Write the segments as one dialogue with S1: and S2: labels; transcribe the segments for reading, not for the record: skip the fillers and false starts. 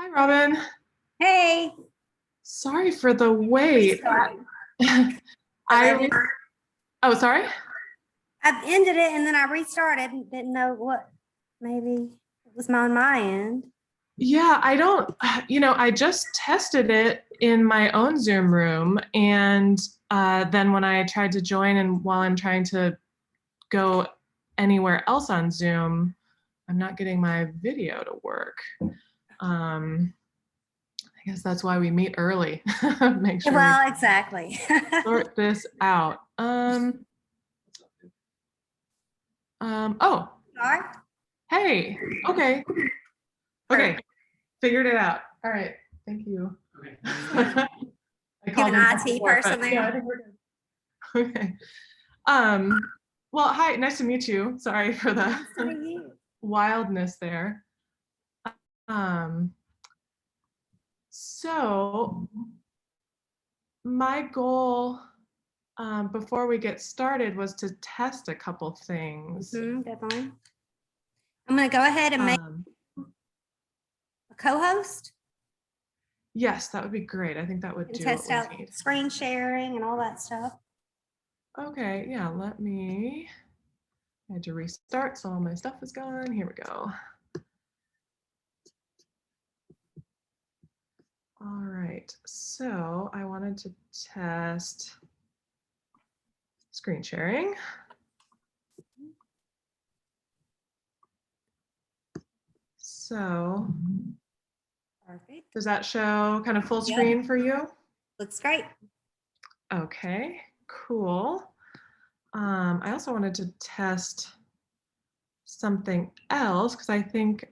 S1: Hi, Robin.
S2: Hey.
S1: Sorry for the wait. I oh, sorry.
S2: I ended it and then I restarted and didn't know what maybe it was on my end.
S1: Yeah, I don't, I just tested it in my own Zoom room. And then when I tried to join and while I'm trying to go anywhere else on Zoom, I'm not getting my video to work. I guess that's why we meet early. Make sure
S2: Well, exactly.
S1: sort this out. Oh,
S2: Sorry.
S1: hey, okay, figured it out. All right, thank you. Okay. I
S2: You have
S1: called
S2: an
S1: in
S2: IT
S1: before,
S2: person
S1: but
S2: there?
S1: yeah, I think we're good. Okay. Well, hi, nice to meet you. Sorry for the
S2: Nice to meet you.
S1: wildness there. Um, so my goal before we get started was to test a couple things.
S2: Definitely. I'm going to go ahead and make a co-host.
S1: Yes, that would be great. I think that would do
S2: Test
S1: what
S2: out
S1: we need.
S2: screen sharing and all that stuff.
S1: Okay, yeah, I had to restart, so all my stuff is gone. Here we go. All right, so I wanted to test screen sharing. So,
S2: Perfect.
S1: does that show kind of full screen for you?
S2: Looks great.
S1: Okay, cool. I also wanted to test something else because I think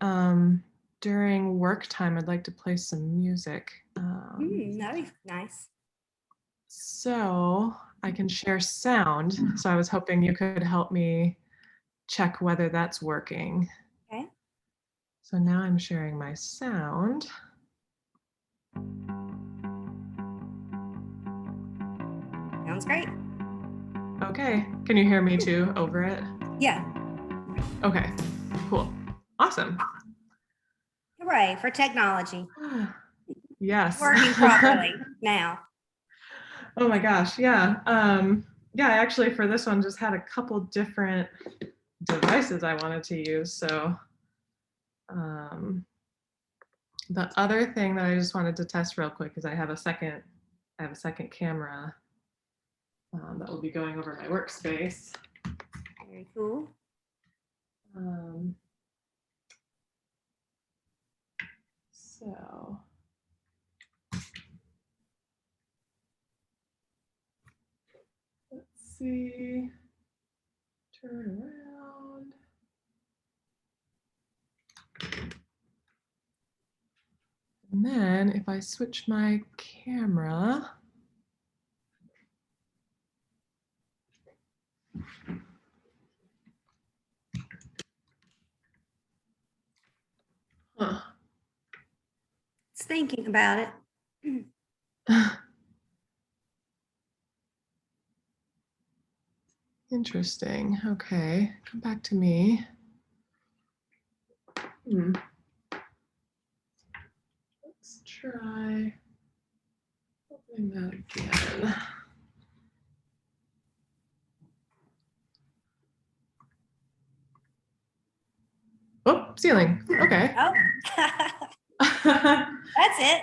S1: during work time I'd like to play some music.
S2: That'd be nice.
S1: So I can share sound. So I was hoping you could help me check whether that's working.
S2: Okay.
S1: So now I'm sharing my sound.
S2: Sounds great.
S1: Okay, can you hear me too over it?
S2: Yeah.
S1: Okay, cool. Awesome.
S2: Hooray for technology.
S1: Yes.
S2: Working properly now.
S1: Oh my gosh, yeah. Yeah, I actually for this one just had a couple different devices I wanted to use. So the other thing that I just wanted to test real quick is I have a second camera that will be going over my workspace.
S2: Very cool.
S1: So let's see. Turn around. And then if I switch my camera,
S2: It's thinking about it.
S1: Interesting. Okay, come back to me. Let's try opening that again. Oh, ceiling. Okay.
S2: Oh, that's it.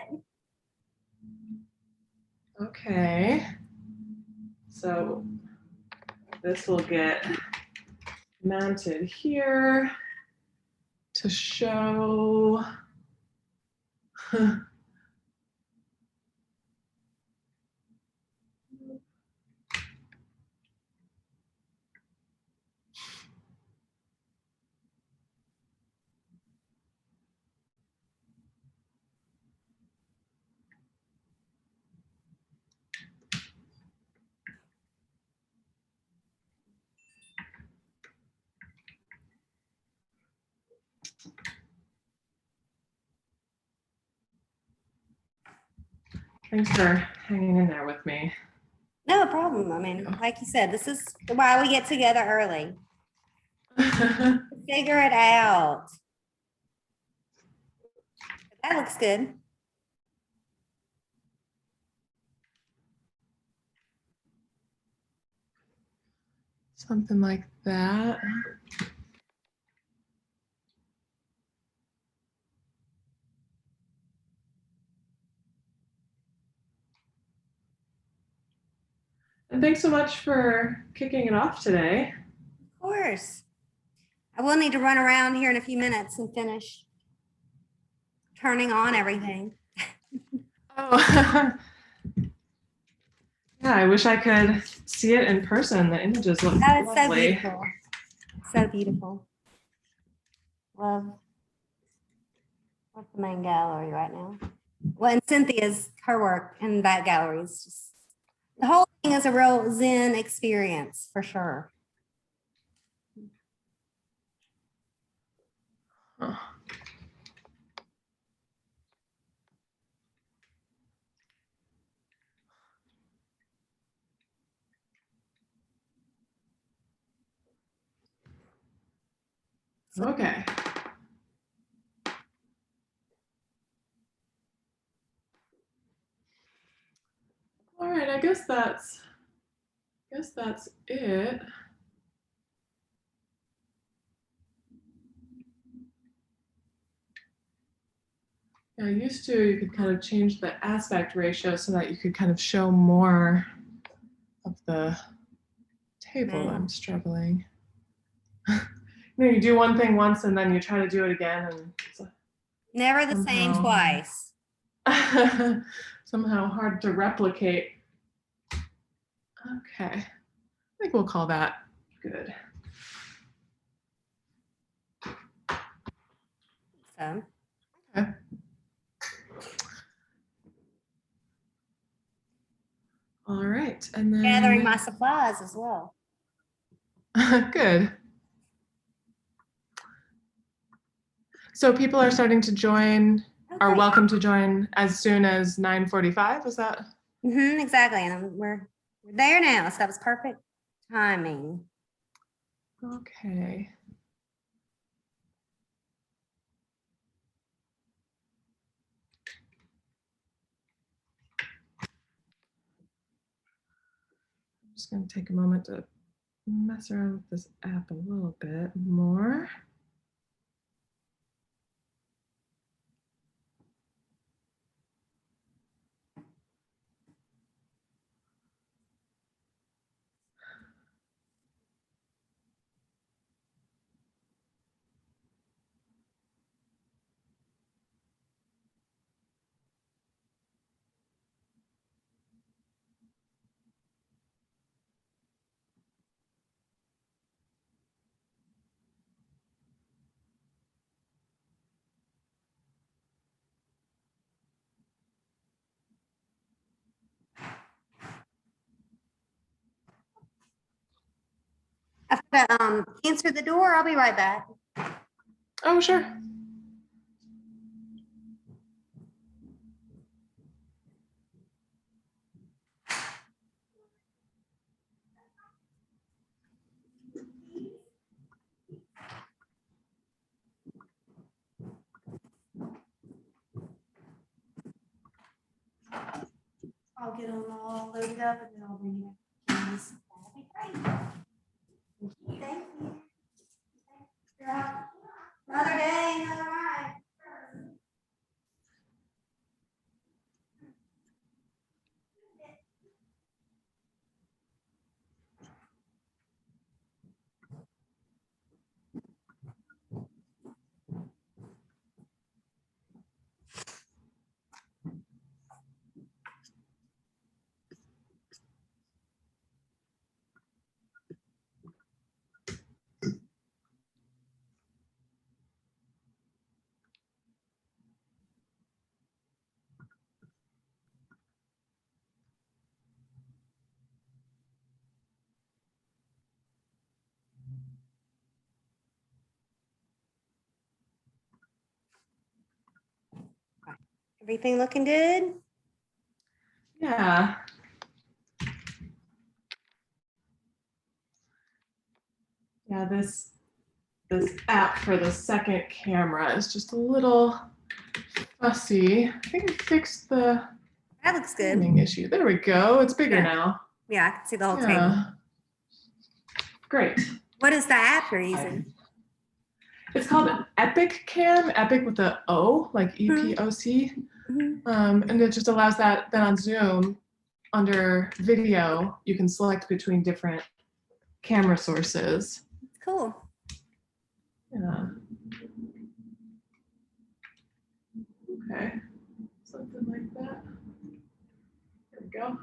S1: Okay. So this will get mounted here to show. Thanks for hanging in there with me.
S2: No problem. I mean, like you said, this is why we get together early. Figure it out. That looks good.
S1: Something like that. And thanks so much for kicking it off today.
S2: Of course. I will need to run around here in a few minutes and finish turning on everything.
S1: Oh, yeah, I wish I could see it in person. The images look
S2: That is so
S1: lovely.
S2: beautiful. So beautiful. Love the main gallery right now. Well, and Cynthia's, her work in that gallery is just, the whole thing is a real Zen experience for sure.
S1: Oh. Okay. All right, I guess that's it. Yeah, used to, you could kind of change the aspect ratio so that you could kind of show more of the table. I'm struggling. You know, you do one thing once and then you try to do it again, and it's
S2: Never the same twice.
S1: somehow hard to replicate. Okay, I think we'll call that good.
S2: So.
S1: Okay. All right, and then
S2: Gathering my supplies as well.
S1: good. So people are starting to join, are welcome to join as soon as 9:45. Is that?
S2: Exactly, and we're there now, so that was perfect timing.
S1: Okay. I'm just going to take a moment to mess around with this app a little bit more.
S2: I have to answer the door. I'll be right back.
S1: Oh, sure.
S2: I'll get them all loaded up and then I'll bring you back. That'd be great. Thank you. Another day, another ride. Everything looking good?
S1: Yeah. Yeah, this app for the second camera is just a little Let's see. I think I fixed the
S2: That looks good.
S1: timing issue. There we go. It's bigger
S2: Yeah.
S1: now.
S2: Yeah, I can see the whole table.
S1: Yeah. Great.
S2: What is the app you're using?
S1: It's called Epic Cam, Epic with the O, like EPOC. And it just allows that. Then on Zoom, under video, you can select between different camera sources.
S2: Cool.
S1: Yeah. Okay. Something like that. There we go.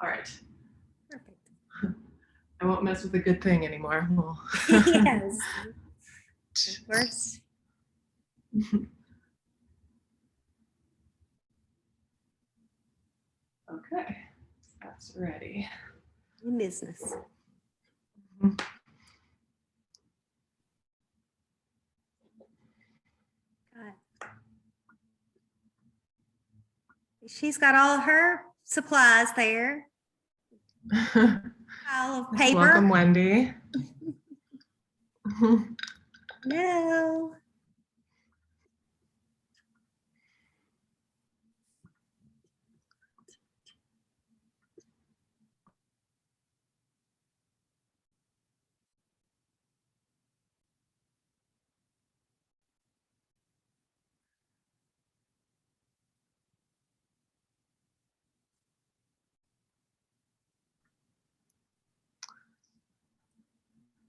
S1: All right.
S2: Perfect.
S1: I won't mess with a good thing anymore. Well.
S2: Yes. Of course.
S1: Okay. That's ready.
S2: In business. She's got all her supplies there. Pile of paper.
S1: Welcome, Wendy.
S2: No.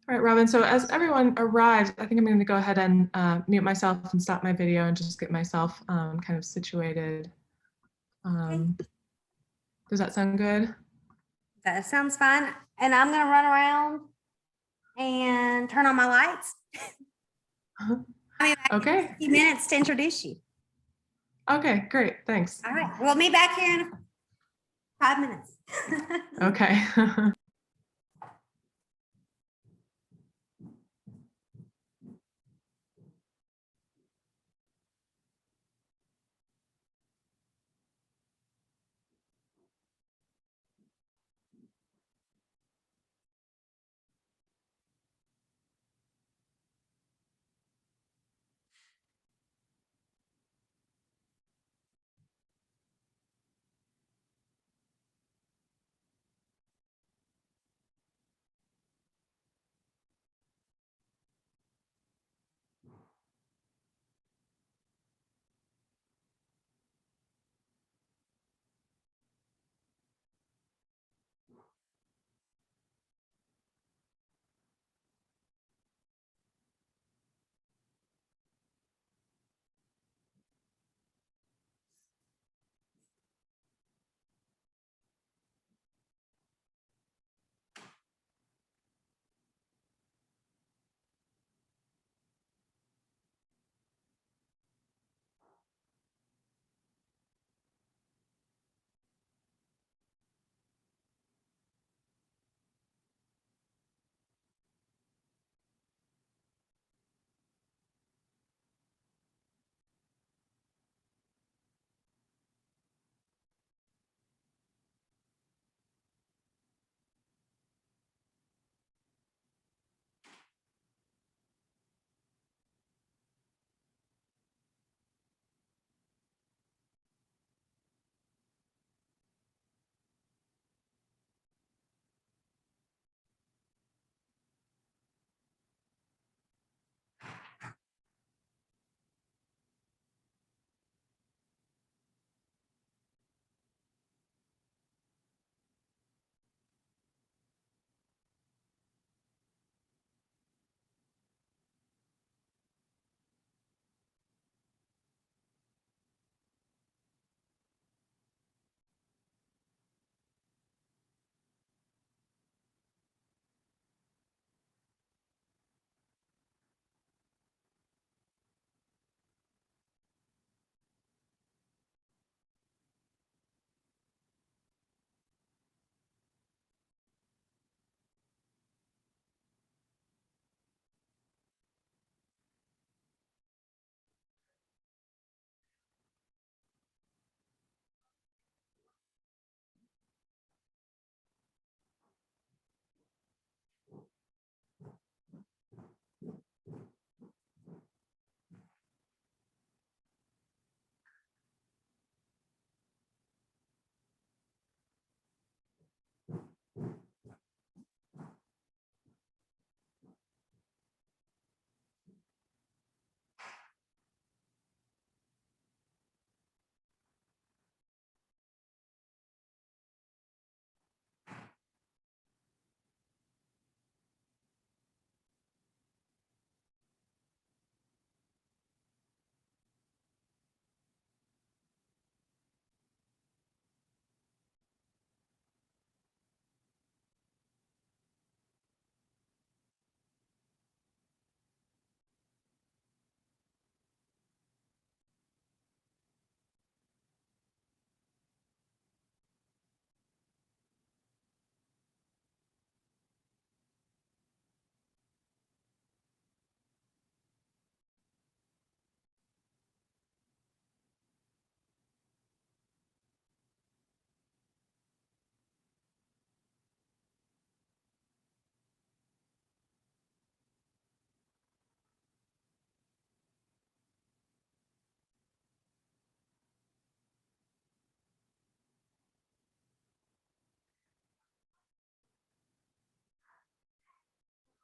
S1: All right, Robin, so as everyone arrives, I think I'm going to go ahead and mute myself and stop my video and just get myself kind of situated. Does that sound good?
S2: That sounds fine. And I'm going to run around and turn on my lights.
S1: Okay.
S2: In a few minutes to introduce you.
S1: Okay, great. Thanks.
S2: All right. We'll meet back here in 5 minutes.
S1: Okay.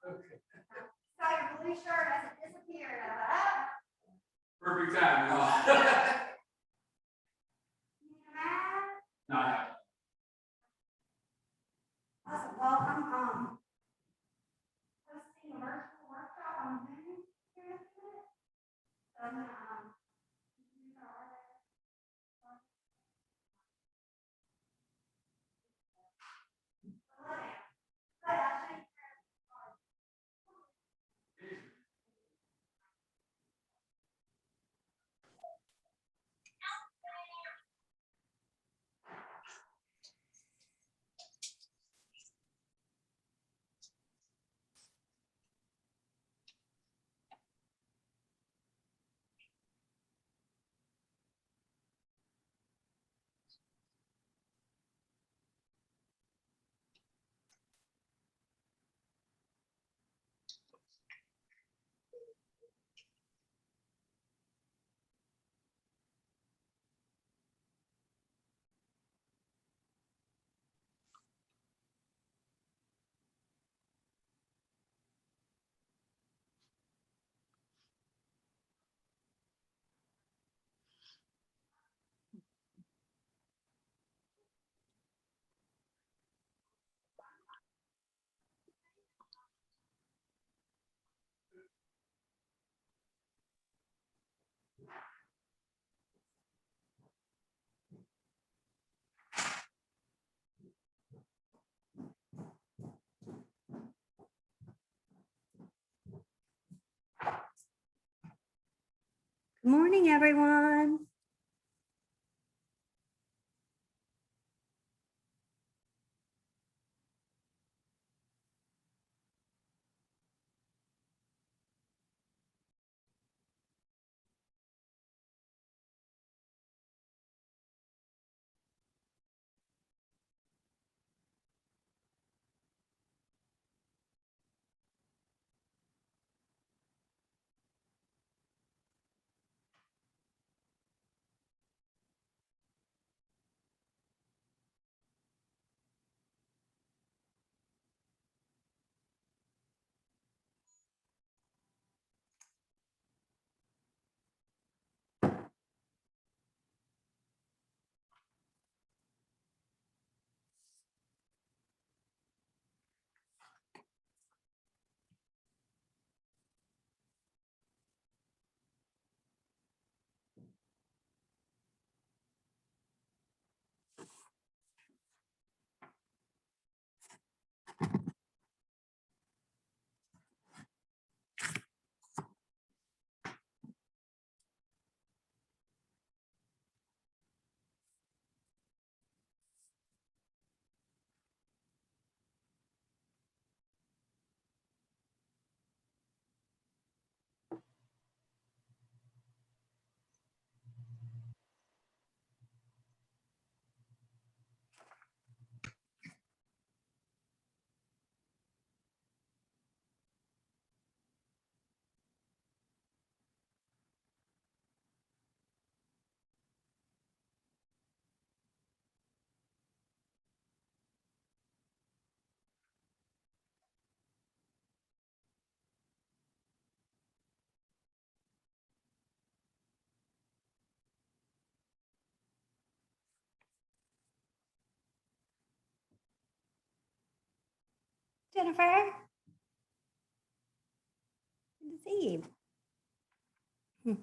S2: So your blue shirt hasn't disappeared.
S3: Perfect time.
S2: You need a mask?
S3: No, I haven't.
S2: Awesome. Well, I'm hosting a virtual workshop on Zoom here in a few minutes. So I'm gonna use our but I'll show you. Good morning, everyone. Jennifer. Good to see you.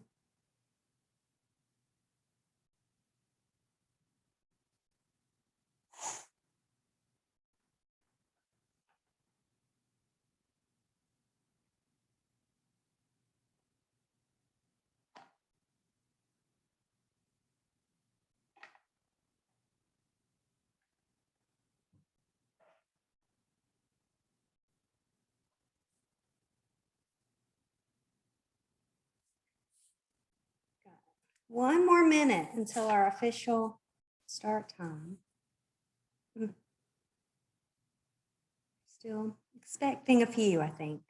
S2: One more minute until our official start time. Still expecting a few, I think.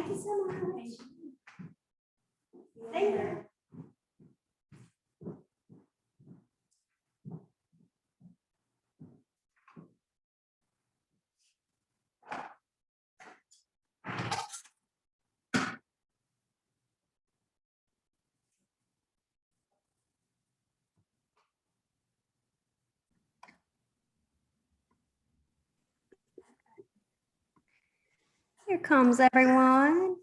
S2: Thank you so much. Thank you. Here comes everyone.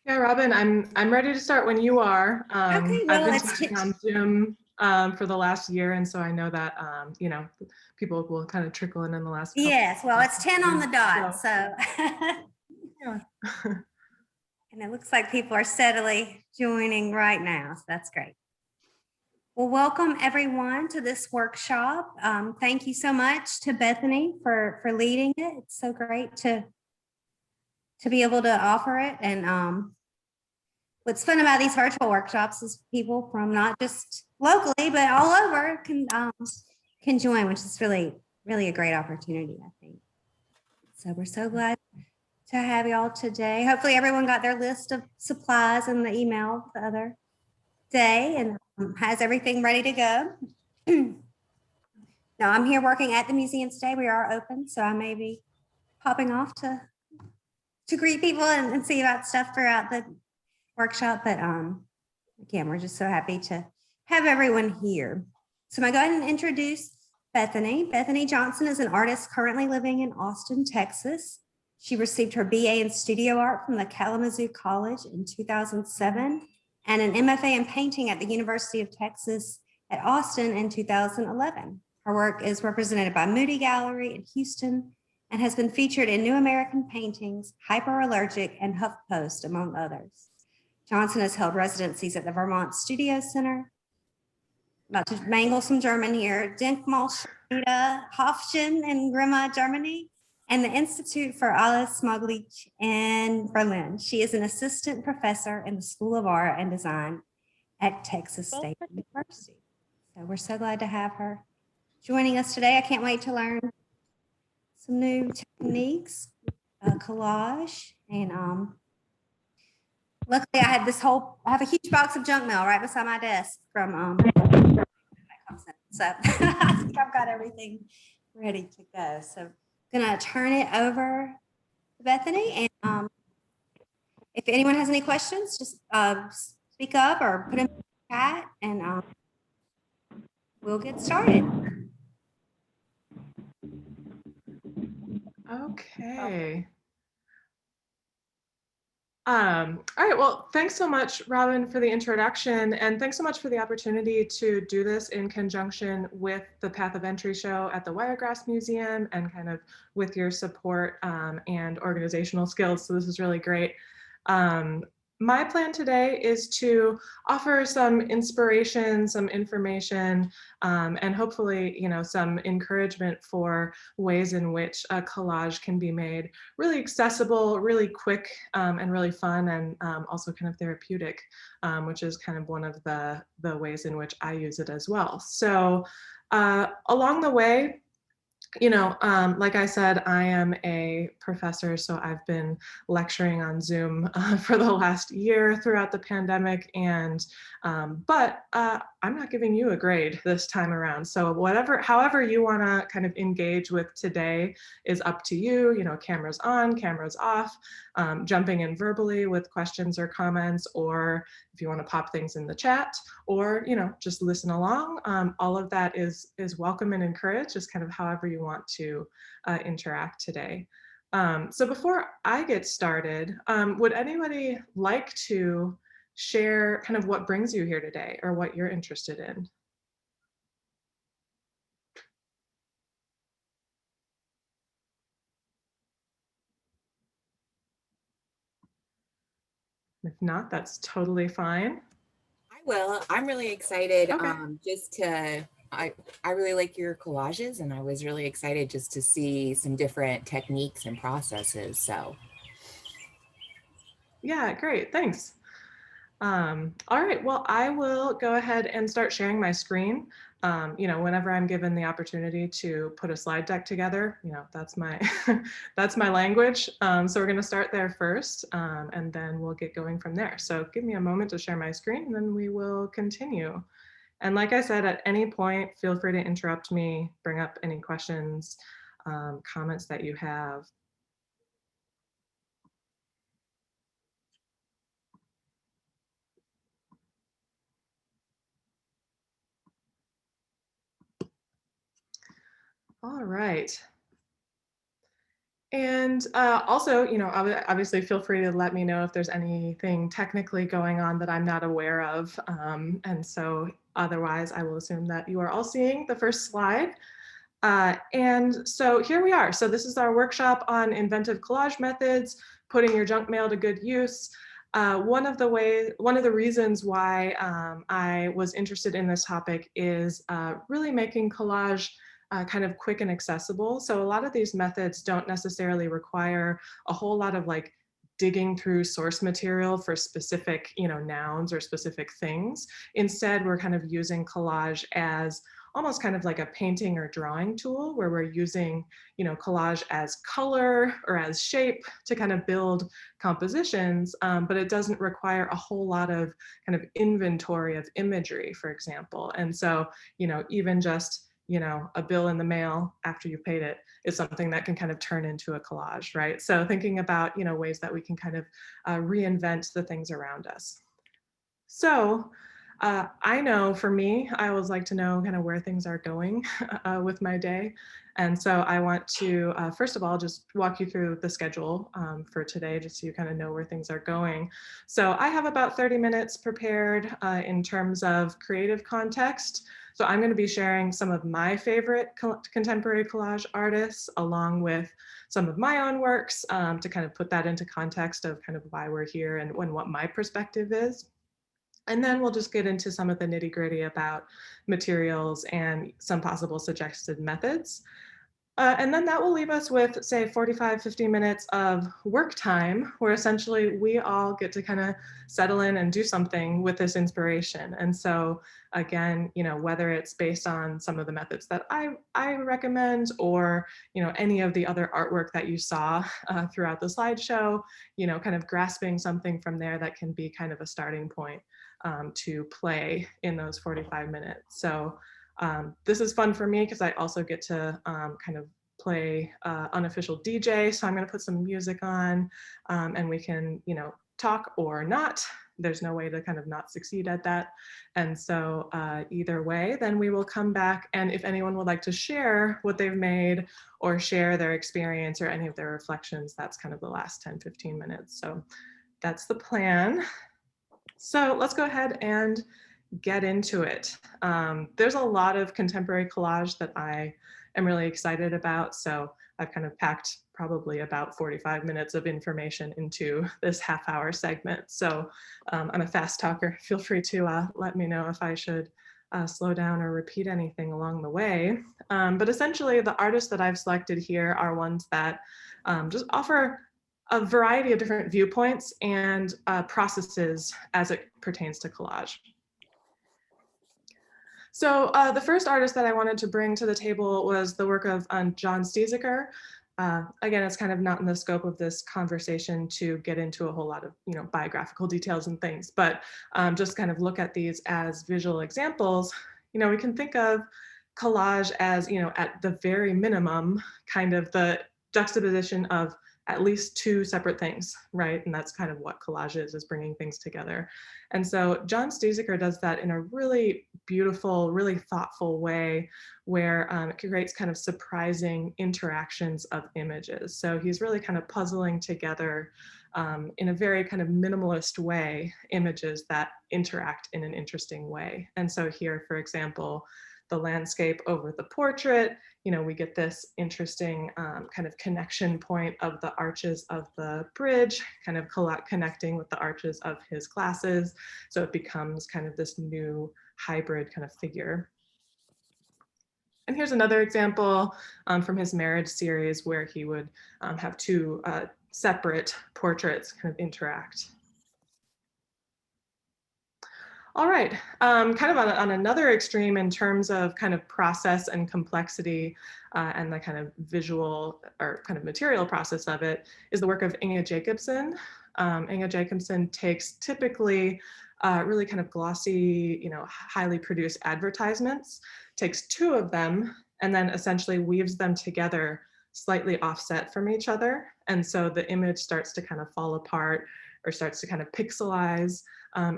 S1: Yeah, Robin, I'm ready to start when you are.
S2: Okay, well,
S1: I've been
S2: let's
S1: teaching
S2: get-
S1: on Zoom for the last year, and so I know that you know, people will kind of trickle in the last couple.
S2: Yes, well, it's 10 on the dot,
S1: So,
S2: so.
S1: yeah.
S2: And it looks like people are steadily joining right now, so that's great. Well, welcome everyone to this workshop. Thank you so much to Bethany for leading it. It's so great to be able to offer it. And what's fun about these virtual workshops is people from not just locally, but all over can join, which is really, really a great opportunity, I think. So we're so glad to have y'all today. Hopefully everyone got their list of supplies in the email the other day and has everything ready to go. Now I'm here working at the museum today. We are open, so I may be popping off to greet people and see about stuff throughout the workshop. But again, we're just so happy to have everyone here. So I'm gonna go ahead and introduce Bethany. Bethany Johnson is an artist currently living in Austin, Texas. She received her BA in studio art from the Kalamazoo College in 2007 and an MFA in painting at the University of Texas at Austin in 2011. Her work is represented by Moody Gallery in Houston and has been featured in New American Paintings, Hyperallergic, and HuffPost, among others. Johnson has held residencies at the Vermont Studio Center, about to mangle some German here, Denkmalschmiede Hofchen in Grimma, Germany, and the Institute for Alles Mögliche in Berlin. She is an assistant professor in the School of Art and Design at Texas State University. So we're so glad to have her joining us today. I can't wait to learn some new techniques, collage, and luckily I have a huge box of junk mail right beside my desk from so I think I've got everything ready to go. So I'm gonna turn it over to Bethany, and if anyone has any questions, just speak up or put them in the chat, and we'll get started.
S1: Okay. All right, well, thanks so much, Robin, for the introduction, and thanks so much for the opportunity to do this in conjunction with the Path of Entry show at the Wiregrass Museum and kind of with your support and organizational skills. So this is really great. My plan today is to offer some inspiration, some information, and hopefully, you know, some encouragement for ways in which a collage can be made really accessible, really quick, and really fun, and also kind of therapeutic, which is kind of one of the ways in which I use it as well. So along the way, you know, like I said, I am a professor, so I've been lecturing on Zoom for the last year throughout the pandemic, and but I'm not giving you a grade this time around. So however you want to kind of engage with today is up to you. You know, cameras on, cameras off, jumping in verbally with questions or comments, or if you want to pop things in the chat, or, you know, just listen along. All of that is welcome and encouraged, just kind of however you want to interact today. So before I get started, would anybody like to share kind of what brings you here today or what you're interested in? If not, that's totally fine.
S4: I will. I'm really excited.
S1: Okay.
S4: I really like your collages, and I was really excited just to see some different techniques and processes. So
S1: Yeah, great, thanks. All right, well, I will go ahead and start sharing my screen. Whenever I'm given the opportunity to put a slide deck together, that's my that's my language. So we're going to start there first, and then we'll get going from there. So give me a moment to share my screen, and then we will continue. And like I said, at any point, feel free to interrupt me, bring up any questions, comments that you have. All right. And also, obviously feel free to let me know if there's anything technically going on that I'm not aware of. And so otherwise, I will assume that you are all seeing the first slide. And so here we are. So this is our workshop on inventive collage methods, putting your junk mail to good use. One of the reasons why I was interested in this topic is really making collage kind of quick and accessible. So a lot of these methods don't necessarily require a whole lot of like digging through source material for specific, nouns or specific things. Instead, we're kind of using collage as almost kind of like a painting or drawing tool where we're using, collage as color or as shape to kind of build compositions, but it doesn't require a whole lot of kind of inventory of imagery, for example. And so, even just, a bill in the mail after you paid it is something that can kind of turn into a collage, right? So thinking about, ways that we can kind of reinvent the things around us. So I know for me, I always like to know kind of where things are going with my day. And so I want to, first of all, just walk you through the schedule for today, just so you kind of know where things are going. So I have about 30 minutes prepared in terms of creative context. So I'm going to be sharing some of my favorite contemporary collage artists, along with some of my own works to kind of put that into context of kind of why we're here and what my perspective is. And then we'll just get into some of the nitty gritty about materials and some possible suggested methods. And then that will leave us with, say, 45, 50 minutes of work time, where essentially we all get to kind of settle in and do something with this inspiration. And so again, whether it's based on some of the methods that I recommend, or, any of the other artwork that you saw throughout the slideshow, kind of grasping something from there that can be kind of a starting point to play in those 45 minutes. So this is fun for me because I also get to kind of play unofficial DJ. So I'm going to put some music on and we can, talk or not. There's no way to kind of not succeed at that. And so either way, then we will come back. And if anyone would like to share what they've made or share their experience or any of their reflections, that's kind of the last 10, 15 minutes. So that's the plan. So let's go ahead and get into it. There's a lot of contemporary collage that I am really excited about. So I've kind of packed probably about 45 minutes of information into this half-hour segment. So I'm a fast talker. Feel free to let me know if I should slow down or repeat anything along the way. But essentially, the artists that I've selected here are ones that just offer a variety of different viewpoints and processes as it pertains to collage. So the first artist that I wanted to bring to the table was the work of John Stiesecker. Again, it's kind of not in the scope of this conversation to get into a whole lot of biographical details and things, but just kind of look at these as visual examples. We can think of collage as at the very minimum, kind of the juxtaposition of at least two separate things, right? And that's kind of what collage is bringing things together. And so John Stiesecker does that in a really beautiful, really thoughtful way, where it creates kind of surprising interactions of images. So he's really kind of puzzling together in a very kind of minimalist way, images that interact in an interesting way. And so here, for example, the landscape over the portrait, we get this interesting kind of connection point of the arches of the bridge, kind of connecting with the arches of his glasses. So it becomes kind of this new hybrid kind of figure. And here's another example from his marriage series where he would have two separate portraits kind of interact. All right, kind of on another extreme in terms of kind of process and complexity and the kind of visual or kind of material process of it is the work of Inge Jacobsen. Inge Jacobsen takes typically really kind of glossy, highly produced advertisements, takes two of them and then essentially weaves them together slightly offset from each other. And so the image starts to kind of fall apart or starts to kind of pixelize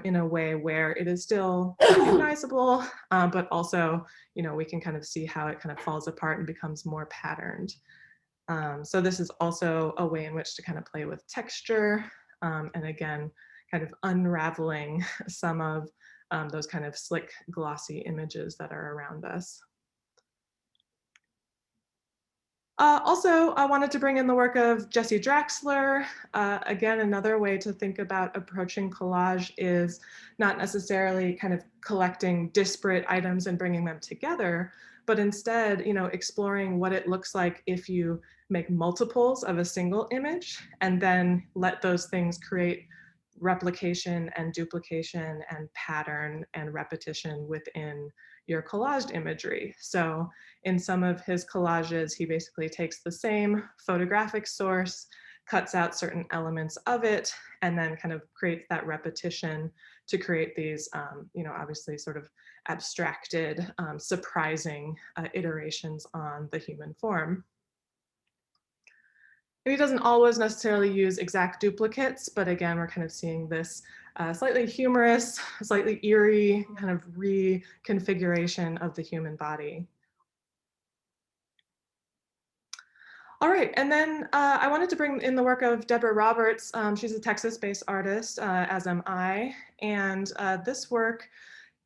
S1: in a way where it is still recognizable, but also, we can kind of see how it kind of falls apart and becomes more patterned. So this is also a way in which to kind of play with texture, and again, kind of unraveling some of those kind of slick, glossy images that are around us. Also, I wanted to bring in the work of Jessie Draxler. Again, another way to think about approaching collage is not necessarily kind of collecting disparate items and bringing them together, but instead, exploring what it looks like if you make multiples of a single image and then let those things create replication and duplication and pattern and repetition within your collaged imagery. So in some of his collages, he basically takes the same photographic source, cuts out certain elements of it, and then kind of creates that repetition to create these, obviously sort of abstracted, surprising iterations on the human form. And he doesn't always necessarily use exact duplicates, but again, we're kind of seeing this slightly humorous, slightly eerie kind of reconfiguration of the human body. All right, and then I wanted to bring in the work of Deborah Roberts. She's a Texas-based artist, as am I, and this work,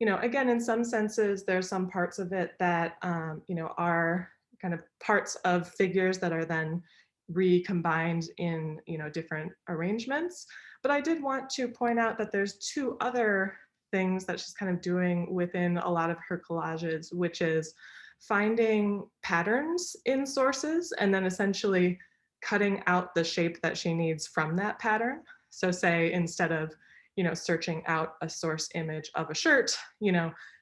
S1: again, in some senses, there's some parts of it that, are kind of parts of figures that are then recombined in, different arrangements. But I did want to point out that there's two other things that she's kind of doing within a lot of her collages, which is finding patterns in sources and then essentially cutting out the shape that she needs from that pattern. So say instead of, searching out a source image of a shirt,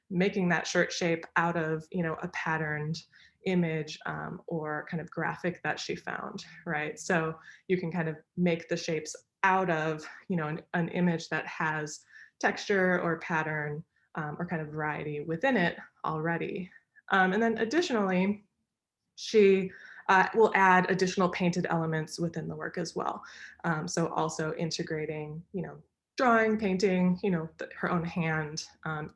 S1: making that shirt shape out of, a patterned image or kind of graphic that she found, right? So you can kind of make the shapes out of, an image that has texture or pattern or kind of variety within it already. And then additionally, she will add additional painted elements within the work as well. So also integrating, drawing, painting, her own hand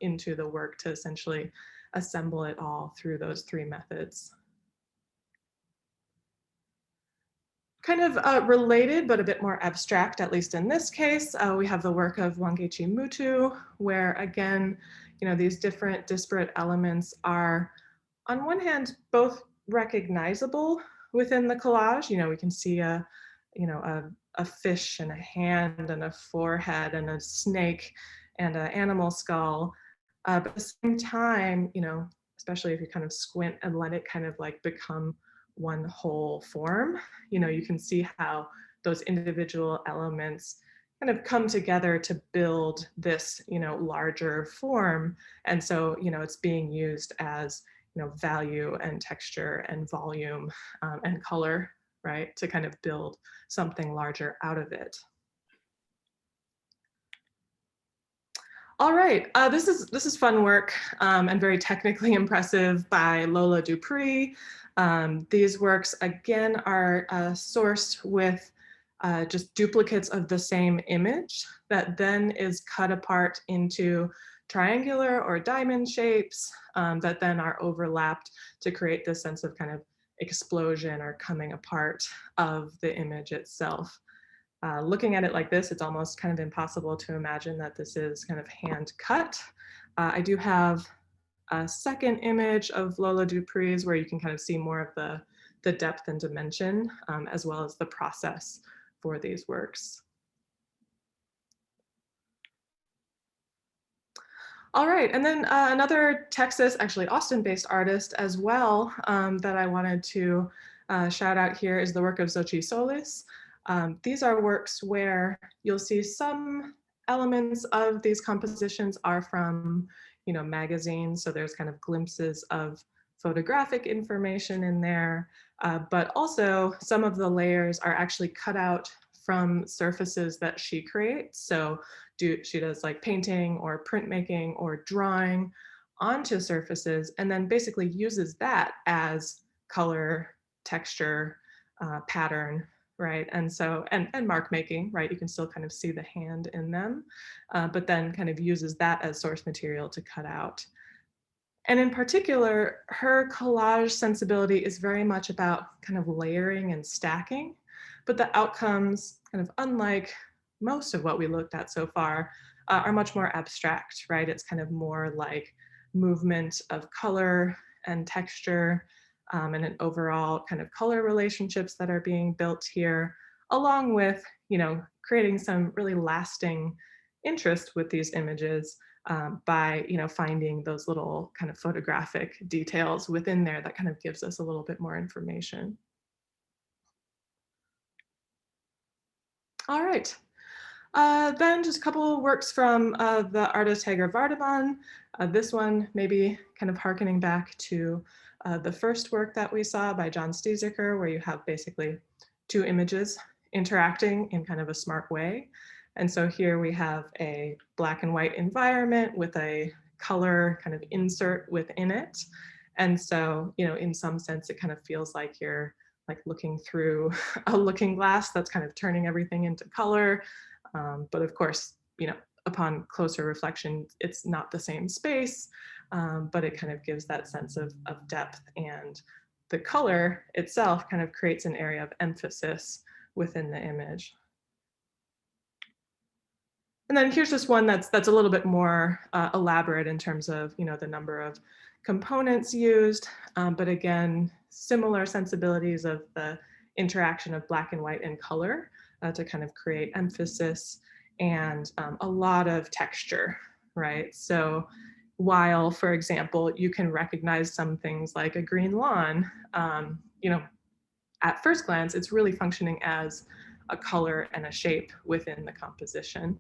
S1: into the work to essentially assemble it all through those three methods. Kind of related, but a bit more abstract, at least in this case, we have the work of Wangechi Mutu, where again, these different disparate elements are, on one hand, both recognizable within the collage. We can see a fish and a hand and a forehead and a snake and an animal skull. But at the same time, especially if you kind of squint and let it kind of like become one whole form, you can see how those individual elements kind of come together to build this, larger form. And so, it's being used as, value and texture and volume and color, right, to kind of build something larger out of it. All right, this is fun work and very technically impressive by Lola Dupree. These works again are sourced with just duplicates of the same image that then is cut apart into triangular or diamond shapes that then are overlapped to create this sense of kind of explosion or coming apart of the image itself. Looking at it like this, it's almost kind of impossible to imagine that this is kind of hand cut. I do have a second image of Lola Dupree's where you can kind of see more of the depth and dimension as well as the process for these works. All right, and then another Texas, actually Austin-based artist as well that I wanted to shout out here is the work of Xochi Solis. These are works where you'll see some elements of these compositions are from, magazines. So there's kind of glimpses of photographic information in there, but also some of the layers are actually cut out from surfaces that she creates. So she does like painting or printmaking or drawing onto surfaces, and then basically uses that as color, texture, pattern, right? And so, and mark making, right? You can still kind of see the hand in them, but then kind of uses that as source material to cut out. And in particular, her collage sensibility is very much about kind of layering and stacking, but the outcomes, kind of unlike most of what we looked at so far, are much more abstract, right? It's kind of more like movement of color and texture, and an overall kind of color relationships that are being built here, along with, creating some really lasting interest with these images, by finding those little kind of photographic details within there that kind of gives us a little bit more information. All right. Then just a couple of works from the artist Hagar Vardaman. This one maybe kind of hearkening back to the first work that we saw by John Stiesecker, where you have basically two images interacting in kind of a smart way. And so here we have a black and white environment with a color kind of insert within it. And so, in some sense, it kind of feels like you're like looking through a looking glass that's kind of turning everything into color. But of course, upon closer reflection, it's not the same space, but it kind of gives that sense of depth, and the color itself kind of creates an area of emphasis within the image. And then here's just one that's a little bit more elaborate in terms of, the number of components used, but again, similar sensibilities of the interaction of black and white and color to kind of create emphasis, and a lot of texture, right? So while, for example, you can recognize some things like a green lawn, at first glance, it's really functioning as a color and a shape within the composition.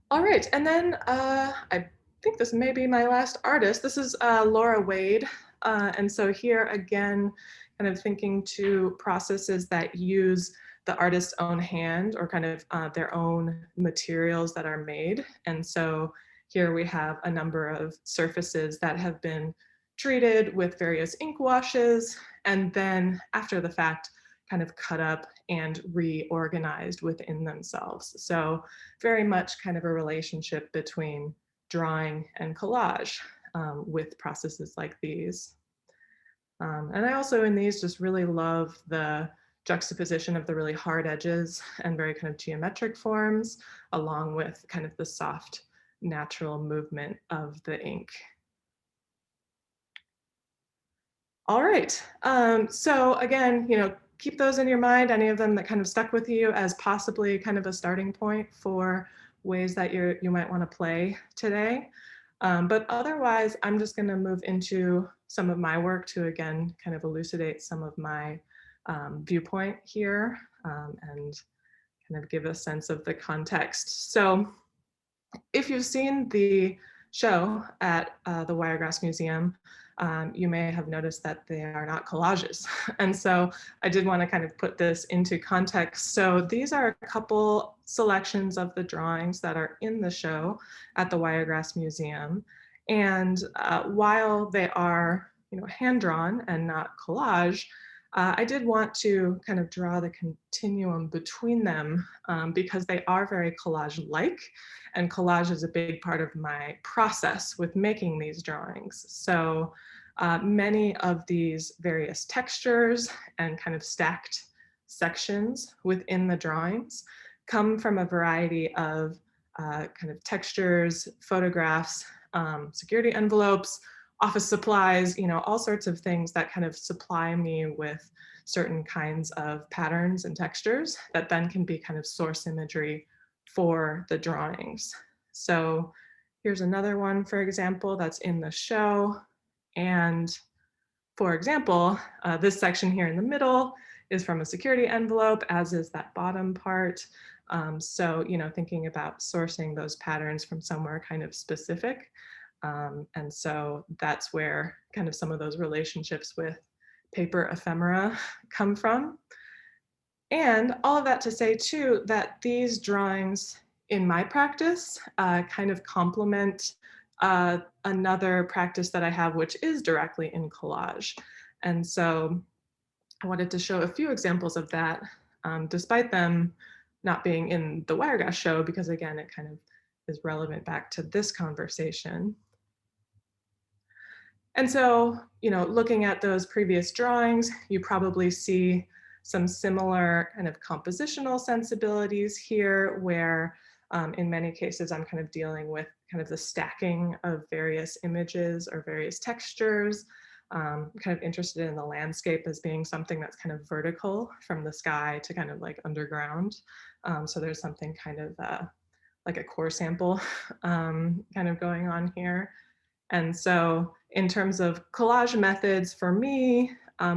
S1: All right, and then I think this may be my last artist. This is Laura Wade. And so here again, kind of thinking to processes that use the artist's own hand, or kind of their own materials that are made. And so here we have a number of surfaces that have been treated with various ink washes, and then after the fact, kind of cut up and reorganized within themselves. So very much kind of a relationship between drawing and collage with processes like these. And I also in these just really love the juxtaposition of the really hard edges and very kind of geometric forms, along with kind of the soft, natural movement of the ink. All right, so again, keep those in your mind, any of them that kind of stuck with you as possibly kind of a starting point for ways that you might want to play today. But otherwise, I'm just going to move into some of my work to, again, kind of elucidate some of my viewpoint here, and kind of give a sense of the context. So if you've seen the show at the Wiregrass Museum, you may have noticed that they are not collages. And so I did want to kind of put this into context. So these are a couple selections of the drawings that are in the show at the Wiregrass Museum. And while they are, hand-drawn and not collage, I did want to kind of draw the continuum between them, because they are very collage-like, and collage is a big part of my process with making these drawings. So many of these various textures and kind of stacked sections within the drawings come from a variety of kind of textures, photographs, security envelopes, office supplies, all sorts of things that kind of supply me with certain kinds of patterns and textures that then can be kind of source imagery for the drawings. So here's another one, for example, that's in the show. And for example, this section here in the middle is from a security envelope, as is that bottom part. So, thinking about sourcing those patterns from somewhere kind of specific. And so that's where kind of some of those relationships with paper ephemera come from. And all of that to say too, that these drawings in my practice kind of complement another practice that I have, which is directly in collage. And so I wanted to show a few examples of that, despite them not being in the Wiregrass show, because again, it kind of is relevant back to this conversation. And so, looking at those previous drawings, you probably see some similar kind of compositional sensibilities here, where in many cases, I'm kind of dealing with kind of the stacking of various images or various textures. Kind of interested in the landscape as being something that's kind of vertical from the sky to kind of like underground. So there's something kind of like a core sample kind of going on here. And so in terms of collage methods for me,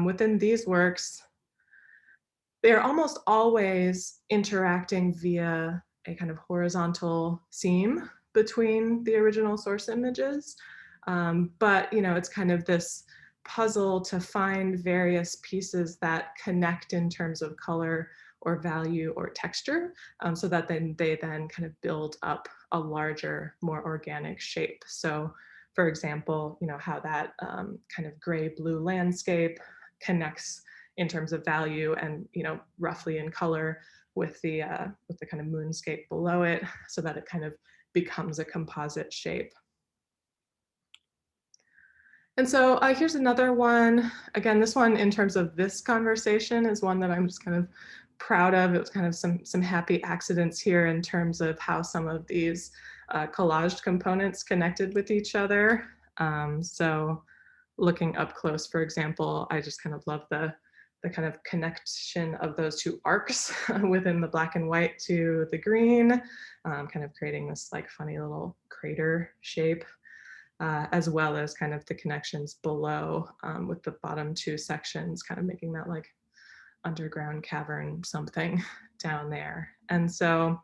S1: within these works, they're almost always interacting via a kind of horizontal seam between the original source images. But, it's kind of this puzzle to find various pieces that connect in terms of color or value or texture, so that they then kind of build up a larger, more organic shape. So for example, how that kind of gray-blue landscape connects in terms of value and, roughly in color with the kind of moonscape below it, so that it kind of becomes a composite shape. And so here's another one. Again, this one in terms of this conversation is one that I'm just kind of proud of. It was kind of some happy accidents here in terms of how some of these collaged components connected with each other. So looking up close, for example, I just kind of love the kind of connection of those two arcs within the black and white to the green, kind of creating this like funny little crater shape. As well as kind of the connections below with the bottom two sections, kind of making that like underground cavern something down there. And so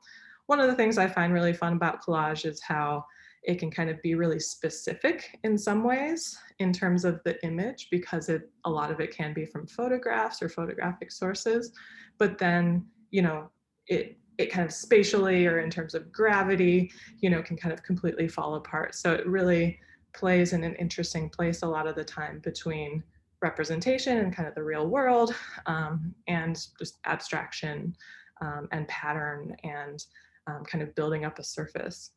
S1: one of the things I find really fun about collage is how it can kind of be really specific in some ways in terms of the image, because a lot of it can be from photographs or photographic sources, but then, it kind of spatially or in terms of gravity, can kind of completely fall apart. So it really plays in an interesting place a lot of the time between representation and kind of the real world, and just abstraction and pattern and kind of building up a surface.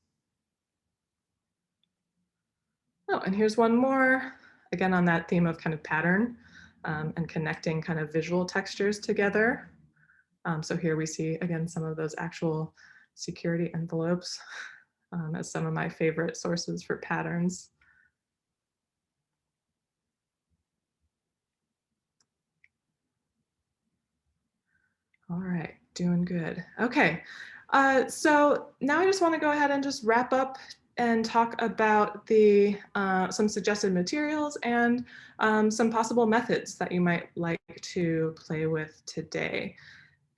S1: Oh, and here's one more, again, on that theme of kind of pattern and connecting kind of visual textures together. So here we see, again, some of those actual security envelopes as some of my favorite sources for patterns. All right, doing good. Okay, so now I just want to go ahead and just wrap up and talk about the some suggested materials and some possible methods that you might like to play with today.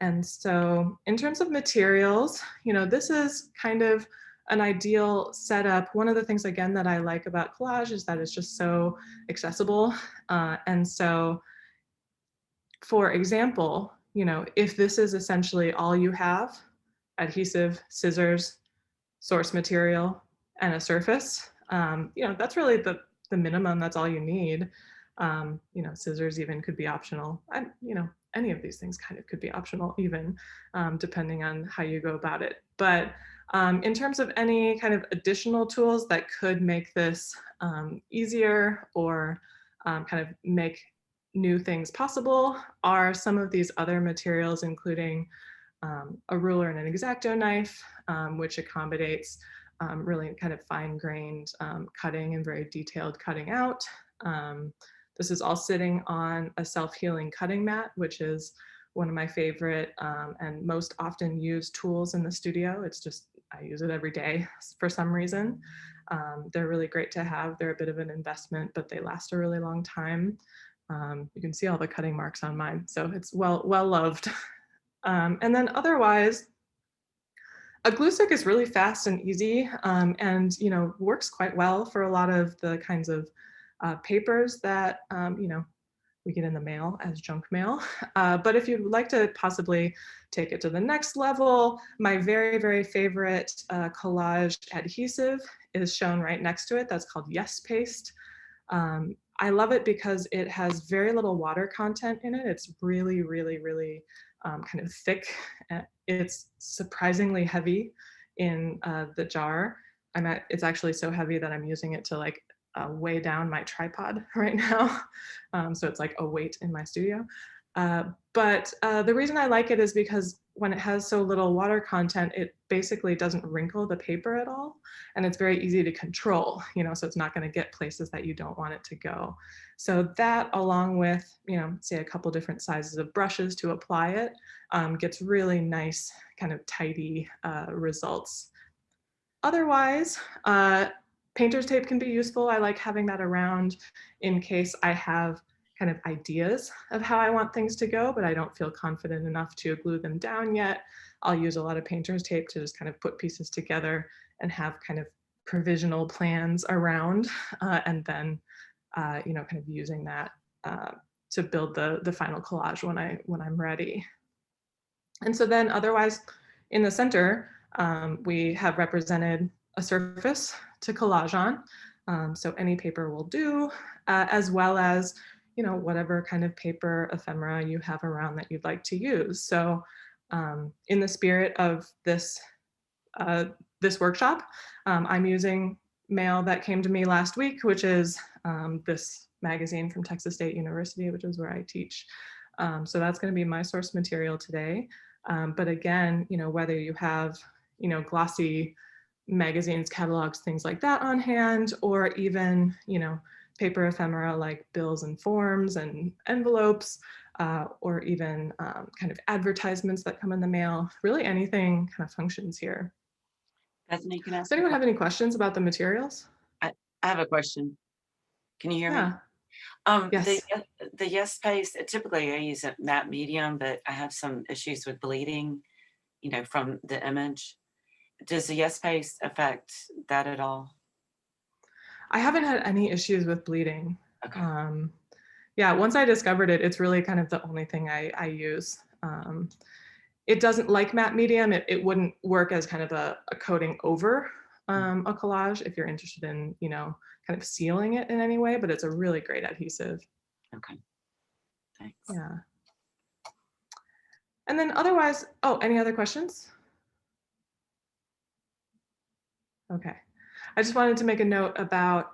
S1: And so in terms of materials, this is kind of an ideal setup. One of the things, again, that I like about collage is that it's just so accessible. And so, for example, if this is essentially all you have, adhesive, scissors, source material, and a surface, that's really the minimum. That's all you need. Scissors even could be optional. And, any of these things kind of could be optional even, depending on how you go about it. But in terms of any kind of additional tools that could make this easier or kind of make new things possible are some of these other materials, including a ruler and an X-Acto knife, which accommodates really kind of fine-grained cutting and very detailed cutting out. This is all sitting on a self-healing cutting mat, which is one of my favorite and most often used tools in the studio. It's just, I use it every day for some reason. They're really great to have. They're a bit of an investment, but they last a really long time. You can see all the cutting marks on mine, so it's well loved. And then otherwise, a glue stick is really fast and easy, and works quite well for a lot of the kinds of papers that we get in the mail as junk mail. But if you'd like to possibly take it to the next level, my very favorite collage adhesive is shown right next to it. That's called Yes Paste. I love it because it has very little water content in it. It's really kind of thick. It's surprisingly heavy in the jar. It's actually so heavy that I'm using it to like weigh down my tripod right now. So it's like a weight in my studio. But the reason I like it is because when it has so little water content, it basically doesn't wrinkle the paper at all. And it's very easy to control, so it's not going to get places that you don't want it to go. So that, along with, say a couple different sizes of brushes to apply it, gets really nice, kind of tidy results. Otherwise, painter's tape can be useful. I like having that around in case I have kind of ideas of how I want things to go, but I don't feel confident enough to glue them down yet. I'll use a lot of painter's tape to just kind of put pieces together and have kind of provisional plans around, and then kind of using that to build the final collage when I'm ready. And so then otherwise in the center, we have represented a surface to collage on. So any paper will do, as well as whatever kind of paper ephemera you have around that you'd like to use. So in the spirit of this workshop, I'm using mail that came to me last week, which is this magazine from Texas State University, which is where I teach. So that's going to be my source material today. But again, whether you have glossy magazines, catalogs, things like that on hand, or even paper ephemera like bills and forms and envelopes, or even kind of advertisements that come in the mail. Really anything kind of functions here.
S5: Bethany, can I ask?
S1: Does anyone have any questions about the materials?
S5: I have a question. Can you hear me?
S1: Yes.
S5: The Yes Paste, typically I use a matte medium, but I have some issues with bleeding, from the image. Does the Yes Paste affect that at all?
S1: I haven't had any issues with bleeding.
S5: Okay.
S1: Yeah, once I discovered it, it's really kind of the only thing I use. It doesn't, like matte medium, it wouldn't work as kind of a coating over a collage if you're interested in, kind of sealing it in any way, but it's a really great adhesive.
S5: Okay. Thanks.
S1: Yeah. And then otherwise, any other questions? Okay. I just wanted to make a note about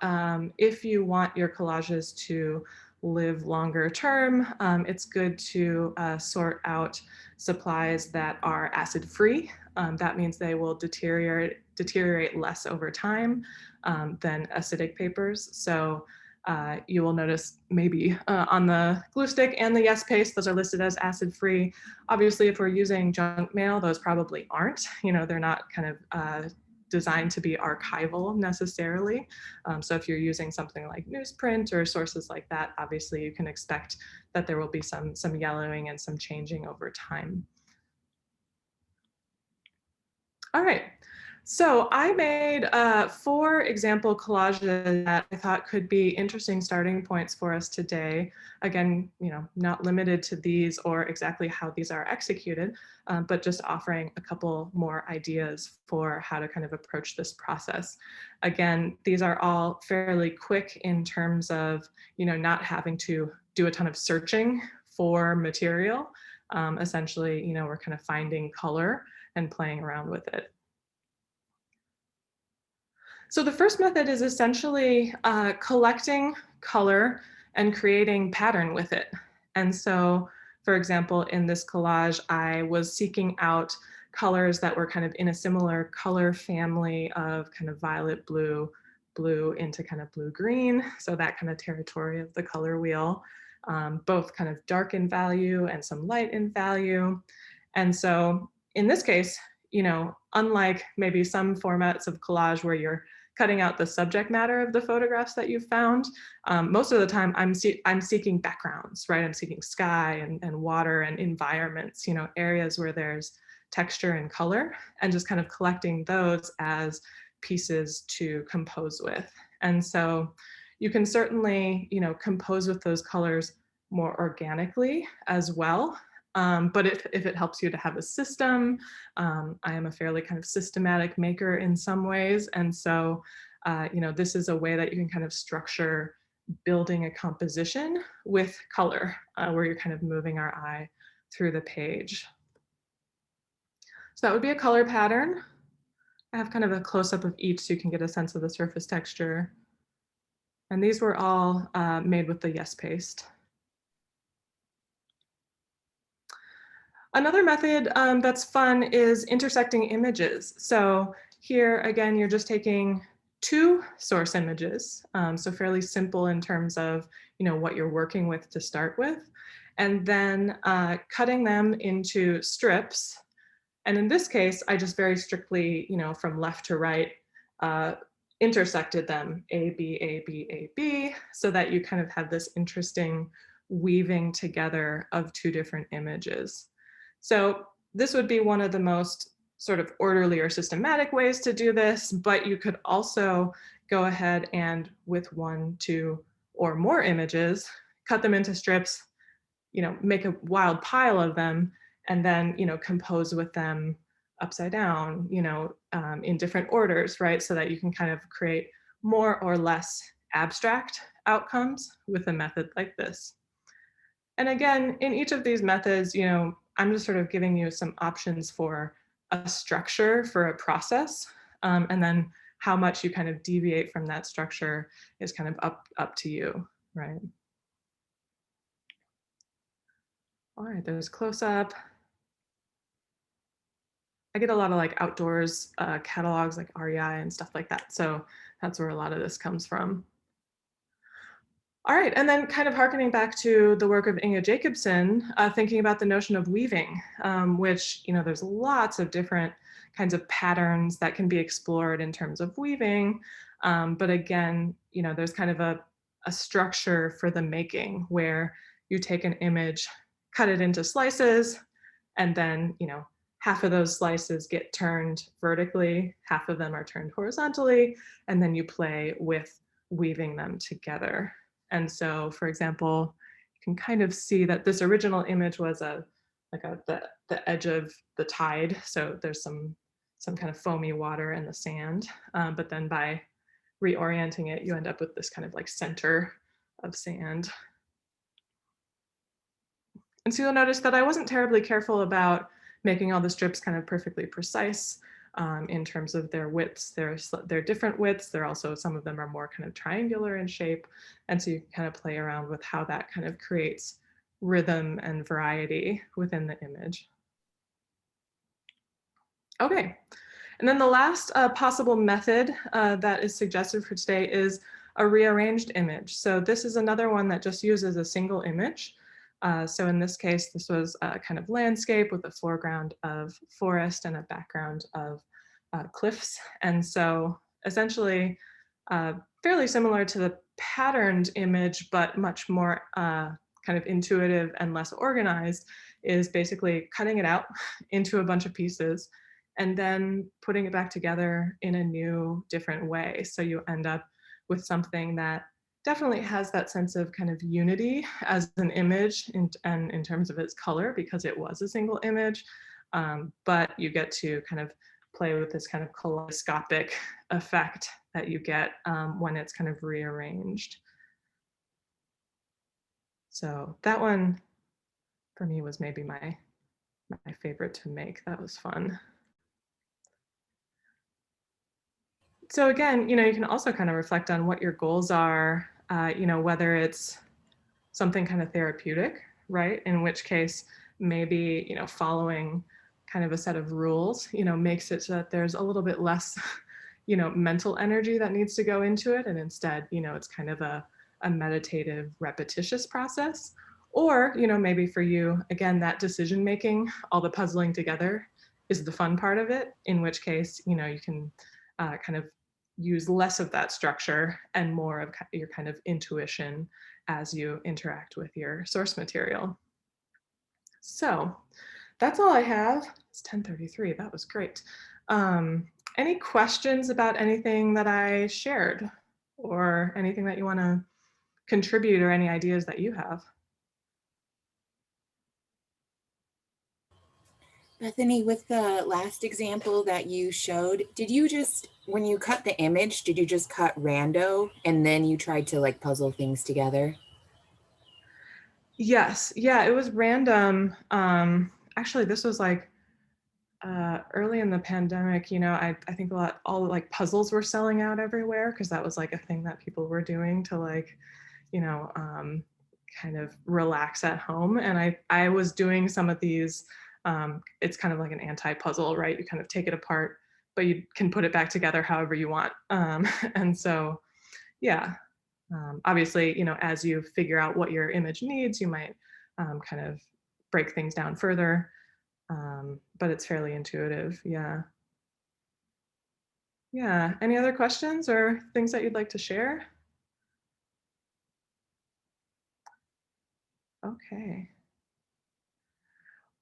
S1: if you want your collages to live longer term, it's good to sort out supplies that are acid-free. That means they will deteriorate less over time than acidic papers. So you will notice maybe on the glue stick and the Yes Paste, those are listed as acid-free. Obviously, if we're using junk mail, those probably aren't. They're not kind of designed to be archival necessarily. So if you're using something like newsprint or sources like that, obviously you can expect that there will be some yellowing and some changing over time. All right, so I made 4 example collages that I thought could be interesting starting points for us today. Again, not limited to these or exactly how these are executed, but just offering a couple more ideas for how to kind of approach this process. Again, these are all fairly quick in terms of, not having to do a ton of searching for material. Essentially, we're kind of finding color and playing around with it. So the first method is essentially collecting color and creating pattern with it. And so, for example, in this collage, I was seeking out colors that were kind of in a similar color family of kind of violet blue, blue into kind of blue green. So that kind of territory of the color wheel, both kind of dark in value and some light in value. And so in this case, unlike maybe some formats of collage where you're cutting out the subject matter of the photographs that you've found. Most of the time I'm seeking backgrounds, right? I'm seeking sky and water and environments, you know, areas where there's texture and color, and just kind of collecting those as pieces to compose with. And so you can certainly, you know, compose with those colors more organically as well. But if it helps you to have a system, I am a fairly kind of systematic maker in some ways. And so, you know, this is a way that you can kind of structure building a composition with color, where you're kind of moving our eye through the page. So that would be a color pattern. I have kind of a close-up of each so you can get a sense of the surface texture. And these were all made with the Yes paste. Another method that's fun is intersecting images. So here, again, you're just taking 2 source images, so fairly simple in terms of, you know, what you're working with to start with, and then cutting them into strips. And in this case, I just very strictly, you know, from left to right, intersected them, A, B, A, B, A, B, so that you kind of have this interesting weaving together of 2 different images. So this would be one of the most sort of orderly or systematic ways to do this, but you could also go ahead and with 1, 2, or more images, cut them into strips, you know, make a wild pile of them, and then, you know, compose with them upside down, you know, in different orders, right? So that you can kind of create more or less abstract outcomes with a method like this. And again, in each of these methods, you know, I'm just sort of giving you some options for a structure for a process. And then how much you kind of deviate from that structure is kind of up to you, right? All right, there's close up. I get a lot of like outdoors catalogs like REI and stuff like that. So that's where a lot of this comes from. All right, and then kind of harkening back to the work of Inge Jacobsen, thinking about the notion of weaving, which, you know, there's lots of different kinds of patterns that can be explored in terms of weaving. But again, you know, there's kind of a structure for the making where you take an image, cut it into slices, and then, you know, half of those slices get turned vertically, half of them are turned horizontally, and then you play with weaving them together. And so, for example, you can kind of see that this original image was the edge of the tide. So there's some kind of foamy water in the sand. But then by reorienting it, you end up with this kind of like center of sand. And so you'll notice that I wasn't terribly careful about making all the strips kind of perfectly precise. In terms of their widths. They're different widths. They're also, some of them are more kind of triangular in shape. And so you can kind of play around with how that kind of creates rhythm and variety within the image. Okay, and then the last possible method that is suggested for today is a rearranged image. So this is another one that just uses a single image. So in this case, this was a kind of landscape with a foreground of forest and a background of cliffs. And so essentially fairly similar to the patterned image, but much more kind of intuitive and less organized, is basically cutting it out into a bunch of pieces and then putting it back together in a new, different way. So you end up with something that definitely has that sense of kind of unity as an image and in terms of its color, because it was a single image, but you get to kind of play with this kind of kaleidoscopic effect that you get when it's kind of rearranged. So that one for me was maybe my favorite to make. That was fun. So again, you know, you can also kind of reflect on what your goals are, you know, whether it's something kind of therapeutic, right? In which case, maybe, you know, following kind of a set of rules, you know, makes it so that there's a little bit less, you know, mental energy that needs to go into it. And instead, you know, it's kind of a meditative, repetitious process. Or, you know, maybe for you, again, that decision making, all the puzzling together is the fun part of it, in which case, you know, you can kind of use less of that structure and more of your kind of intuition as you interact with your source material. So that's all I have. It's 10:33. That was great. Any questions about anything that I shared or anything that you want to contribute or any ideas that you have?
S4: Bethany, with the last example that you showed, did you just, when you cut the image, did you just cut rando and then you tried to like puzzle things together?
S1: Yes. Yeah, it was random. Actually, this was like early in the pandemic, you know, I think all like puzzles were selling out everywhere because that was like a thing that people were doing to like, you know, kind of relax at home. And I was doing some of these, it's kind of like an anti-puzzle, right? You kind of take it apart, but you can put it back together however you want. And so, yeah, obviously, you know, as you figure out what your image needs, you might kind of break things down further. But it's fairly intuitive. Yeah. Yeah. Any other questions or things that you'd like to share? Okay.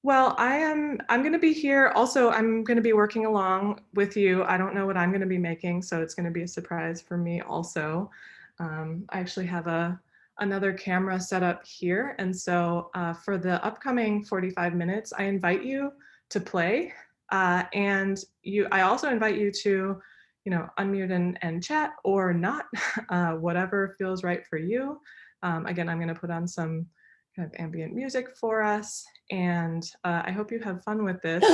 S1: Well, I'm going to be here. Also, I'm going to be working along with you. I don't know what I'm going to be making, so it's going to be a surprise for me also. I actually have another camera set up here. And so for the upcoming 45 minutes, I invite you to play. And I also invite you to, you know, unmute and chat or not, whatever feels right for you. Again, I'm going to put on some kind of ambient music for us. And I hope you have fun with this.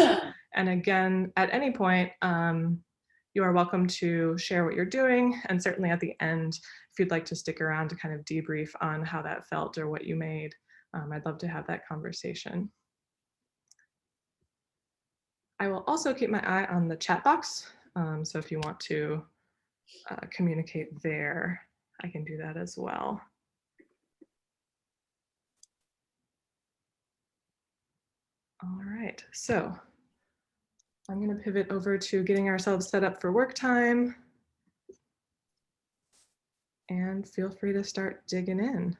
S1: And again, at any point, you are welcome to share what you're doing. And certainly at the end, if you'd like to stick around to kind of debrief on how that felt or what you made, I'd love to have that conversation. I will also keep my eye on the chat box. So if you want to communicate there, I can do that as well. All right, so I'm going to pivot over to getting ourselves set up for work time. And feel free to start digging in.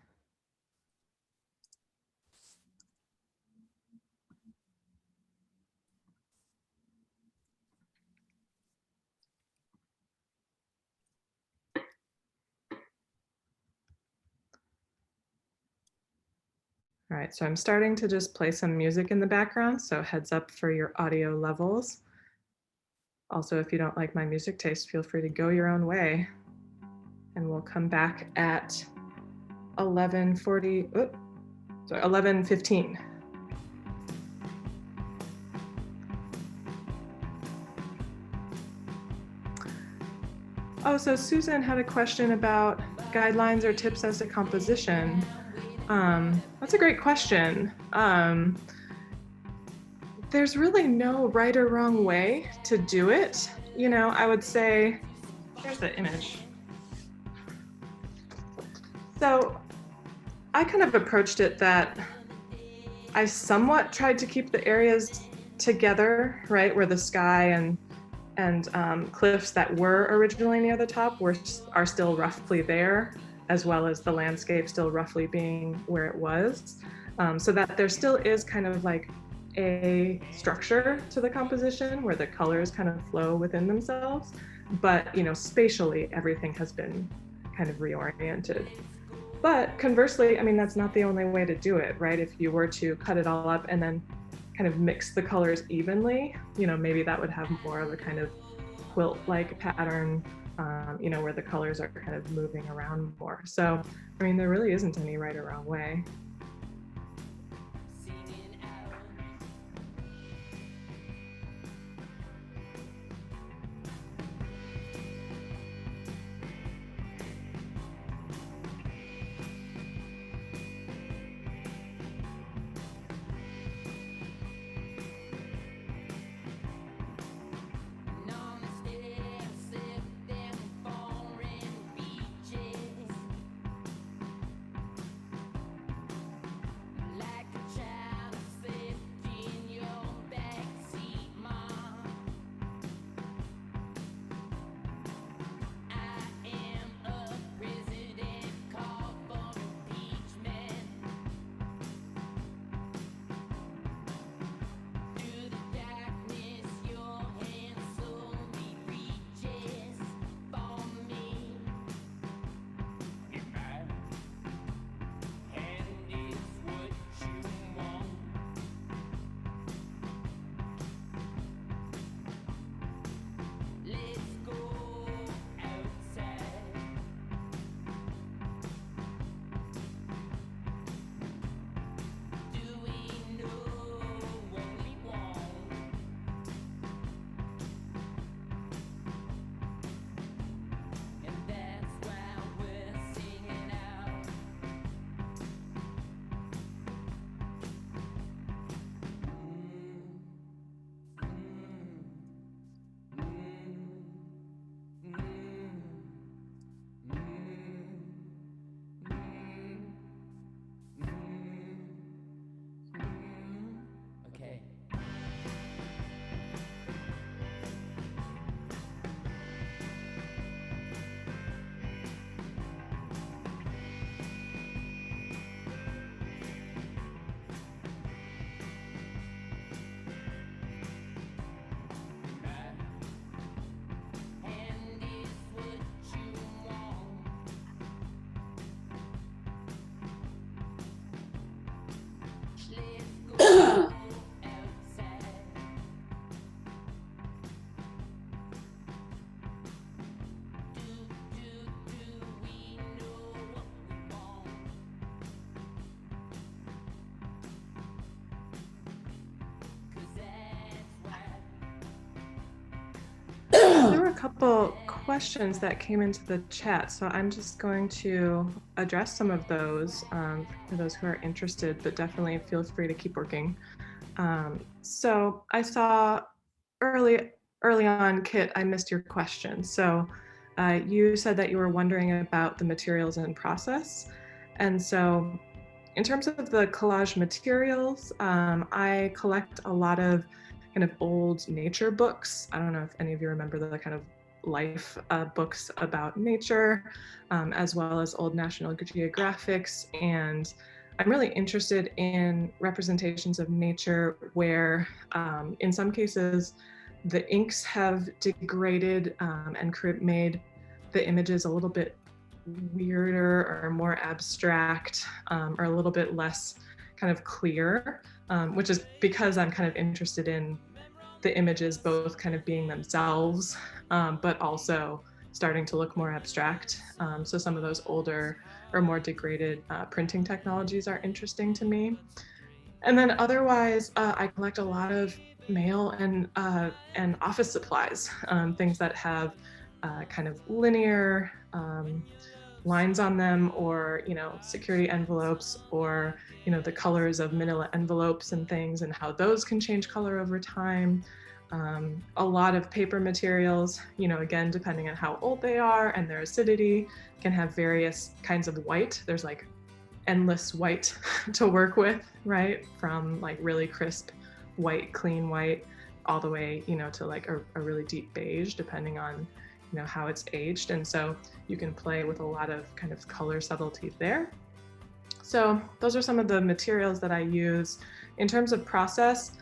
S1: All right, so I'm starting to just play some music in the background, so heads up for your audio levels. Also, if you don't like my music taste, feel free to go your own way. And we'll come back at 11:15. Oh, so Susan had a question about guidelines or tips as to composition. That's a great question. There's really no right or wrong way to do it. You know, I would say, here's the image. So I kind of approached it that I somewhat tried to keep the areas together, right, where the sky and cliffs that were originally near the top are still roughly there, as well as the landscape still roughly being where it was, so that there still is kind of like a structure to the composition where the colors kind of flow within themselves, but you know, spatially everything has been kind of reoriented. But conversely, I mean, that's not the only way to do it, right? If you were to cut it all up and then kind of mix the colors evenly, you know, maybe that would have more of a kind of quilt-like pattern, you know, where the colors are kind of moving around more. So, I mean, there really isn't any right or wrong way. couple questions that came into the chat, so I'm just going to address some of those for those who are interested, but definitely feel free to keep working. So I saw early on, Kit, I missed your question. So you said that you were wondering about the materials and process. And so in terms of the collage materials, I collect a lot of kind of old nature books. I don't know if any of you remember the kind of life books about nature, as well as old National Geographics. And I'm really interested in representations of nature where, in some cases, the inks have degraded and made the images a little bit weirder or more abstract, or a little bit less kind of clear, which is because I'm kind of interested in the images both kind of being themselves, but also starting to look more abstract. So some of those older or more degraded printing technologies are interesting to me. And then otherwise, I collect a lot of mail and office supplies, things that have kind of linear lines on them, or security envelopes, or the colors of manila envelopes and things, and how those can change color over time. A lot of paper materials, again, depending on how old they are and their acidity, can have various kinds of white. There's like endless white to work with, right? From like really crisp white, clean white, all the way, to like a really deep beige, depending on how it's aged. And so you can play with a lot of kind of color subtlety there. So those are some of the materials that I use. In terms of process,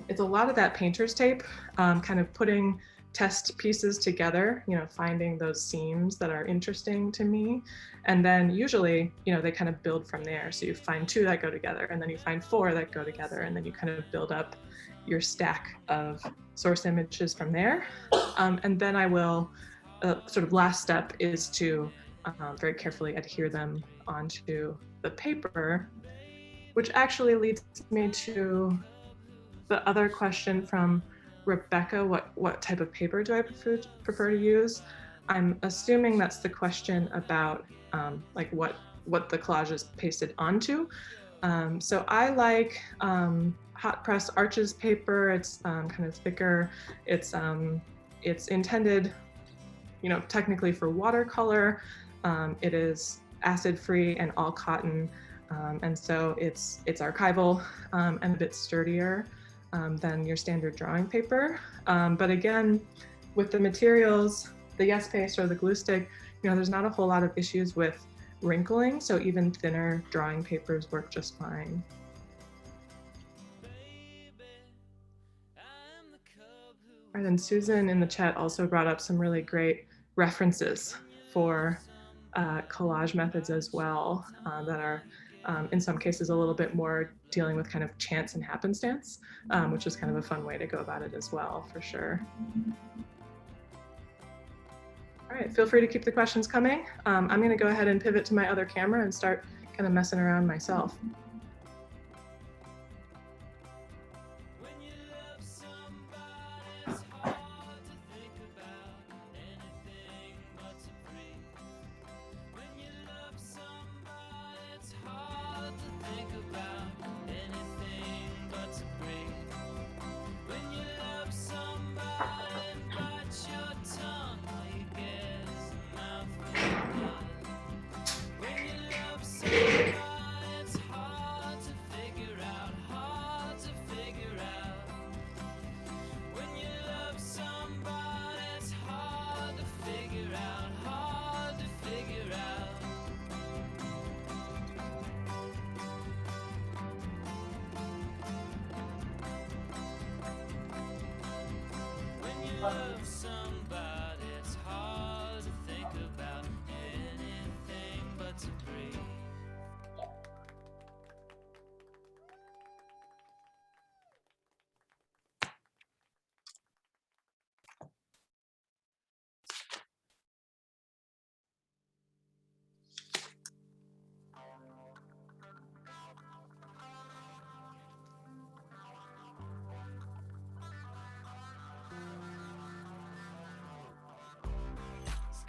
S1: it's a lot of that painter's tape, kind of putting test pieces together, finding those seams that are interesting to me. And then usually, they kind of build from there. So you find 2 that go together, and then you find 4 that go together, and then you kind of build up your stack of source images from there. And then I will, sort of last step is to very carefully adhere them onto the paper, which actually leads me to the other question from Rebecca, what type of paper do I prefer to use? I'm assuming that's the question about like what the collage is pasted onto. So I like hot press Arches paper. It's kind of thicker. It's intended, technically for watercolor. It is acid-free and all cotton, and so it's archival and a bit sturdier than your standard drawing paper. But again, with the materials, the Yes Paste or the glue stick, there's not a whole lot of issues with wrinkling, so even thinner drawing papers work just fine. All right, and Susan in the chat also brought up some really great references for collage methods as well, that are in some cases a little bit more dealing with kind of chance and happenstance, which is kind of a fun way to go about it as well, for sure. All right, feel free to keep the questions coming. I'm going to go ahead and pivot to my other camera and start kind of messing around myself.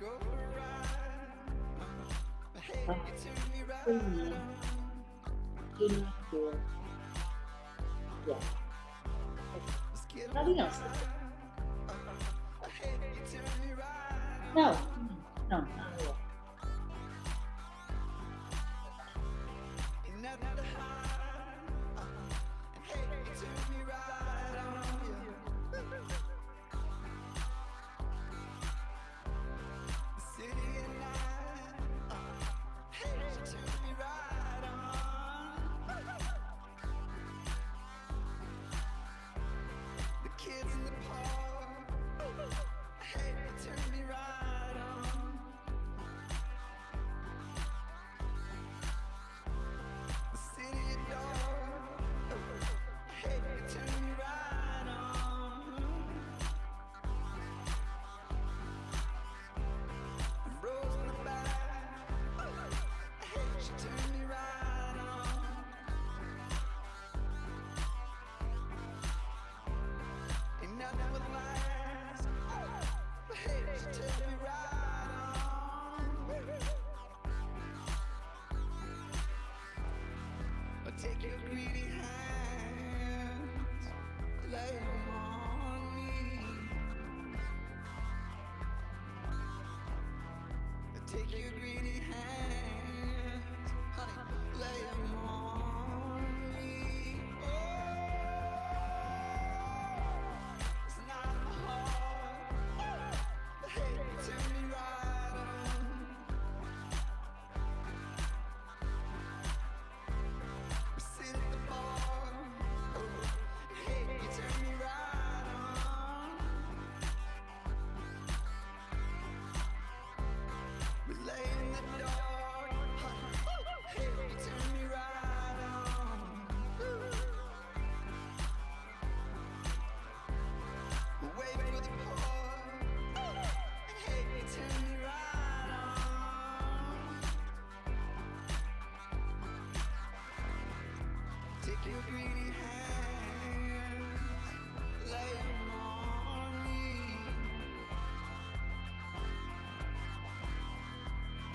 S6: Yeah. Nothing else. No, no, not at all.
S7: Take your greedy hands, lay them on me. Take your greedy hands, honey, lay them on me. Oh, it's not in my heart. Hey, turn me right on. Sit at the bar. Oh, hey, you turn me right on. We lay in the dark. Hey, you turn me right on. We wait for the pour. Hey, you turn me right on. Take your greedy hands, lay them on me.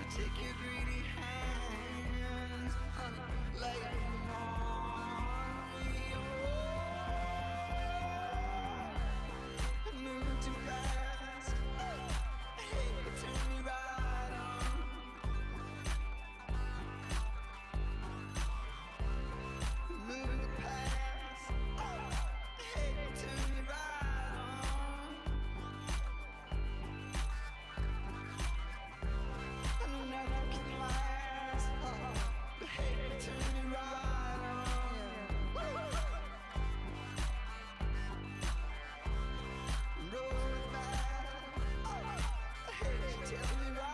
S7: Take your greedy hands, honey, lay them on me. Oh, I'm moving too fast. Hey, you turn me right on. Moving past. Hey, you turn me right on. I know nothing can last. But hey, you turn me right on. Rolling back. Hey, you turn me right on.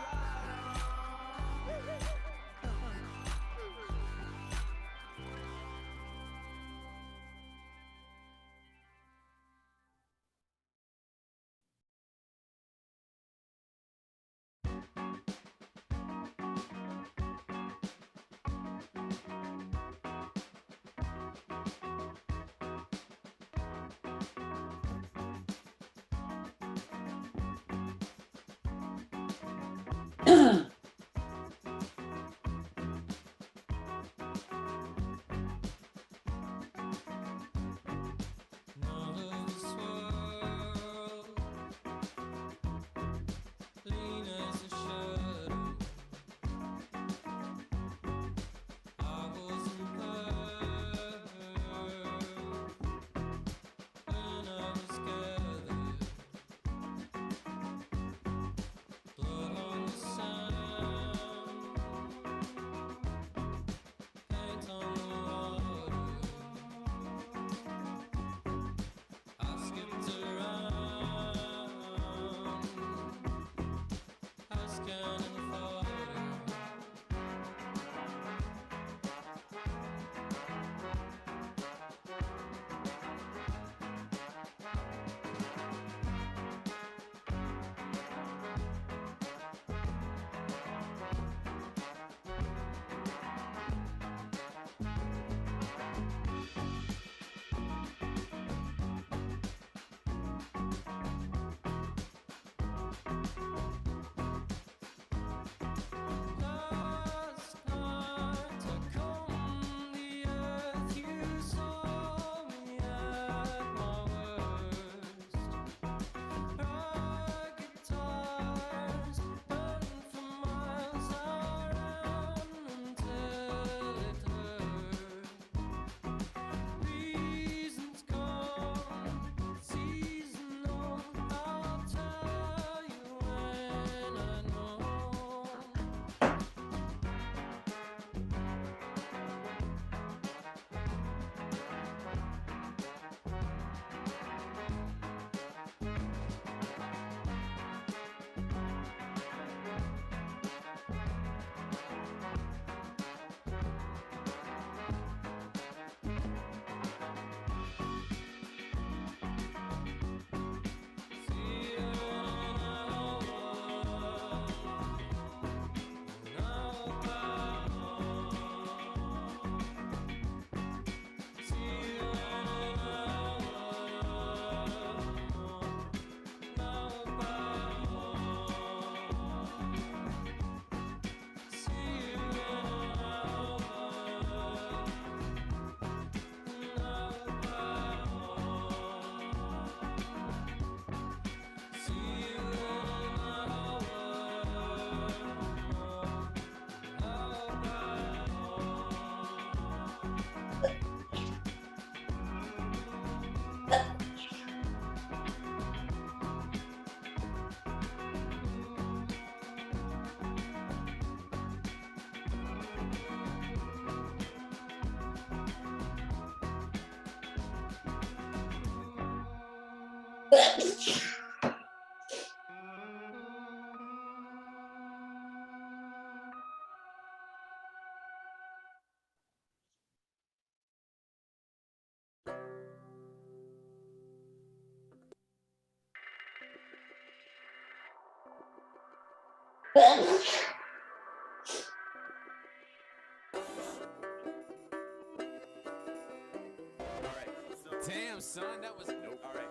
S7: Damn, son, that was nope. All right,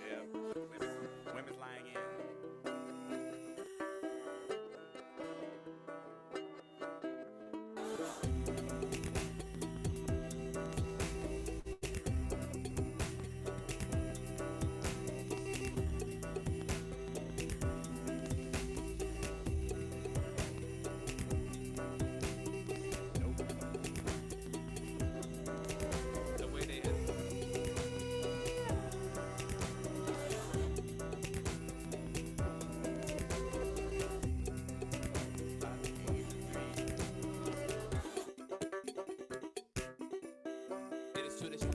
S7: yeah, women's lying in. The way they have. It is tradition.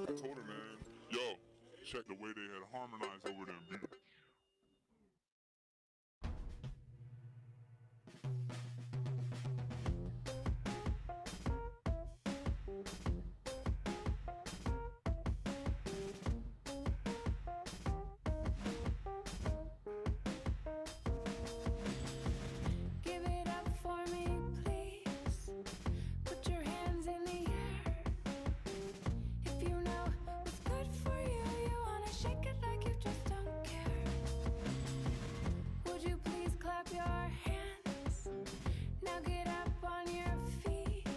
S8: I told her, man, yo, check the way they had harmonized over them beats.
S7: Give it up for me, please. Put your hands in the air. If you know what's good for you, you wanna shake it like you just don't care. Would you please clap your hands? Now get up on your feet.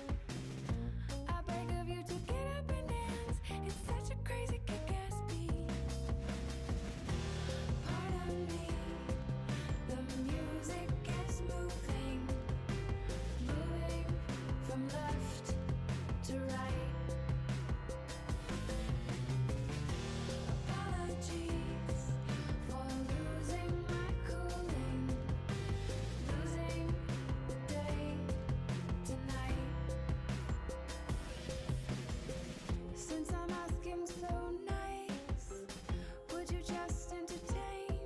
S7: I beg of you to get up and dance. It's such a crazy kick-ass beat. Pardon me, the music is moving, moving from left to right. Apologies for losing my cooling, losing the day tonight. Since I'm asking so nice, would you just entertain?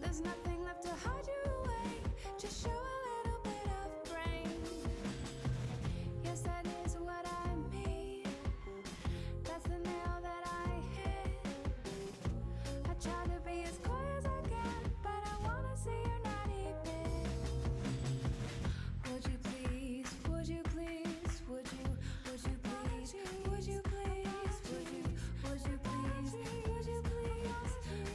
S7: There's nothing left to hide you away. Just show a little bit of brain. Yes, that is what I mean. That's the nail that I hit. I try to be as coy as I can, but I wanna see your naughty bit. Would you please, would you please, would you please, would you please, would you please,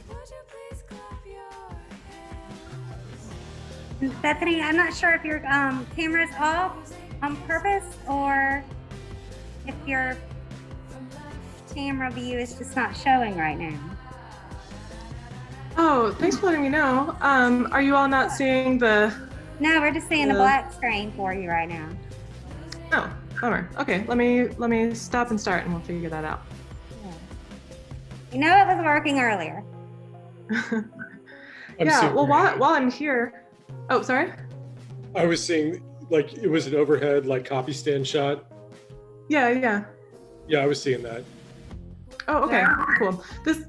S7: would you please clap your hands?
S2: Bethany, I'm not sure if your camera's off on purpose or if your camera view is just not showing right now.
S1: Oh, thanks for letting me know. Are you all not seeing the?
S2: No, we're just seeing a black screen for you right now.
S1: Oh, bummer. Okay, let me stop and start, and we'll figure that out.
S2: You know it was working earlier.
S1: Yeah. Well, while I'm here, Oh, sorry.
S9: I was seeing like it was an overhead like copy stand shot.
S1: Yeah.
S9: Yeah, I was seeing that.
S1: Oh, okay, cool. This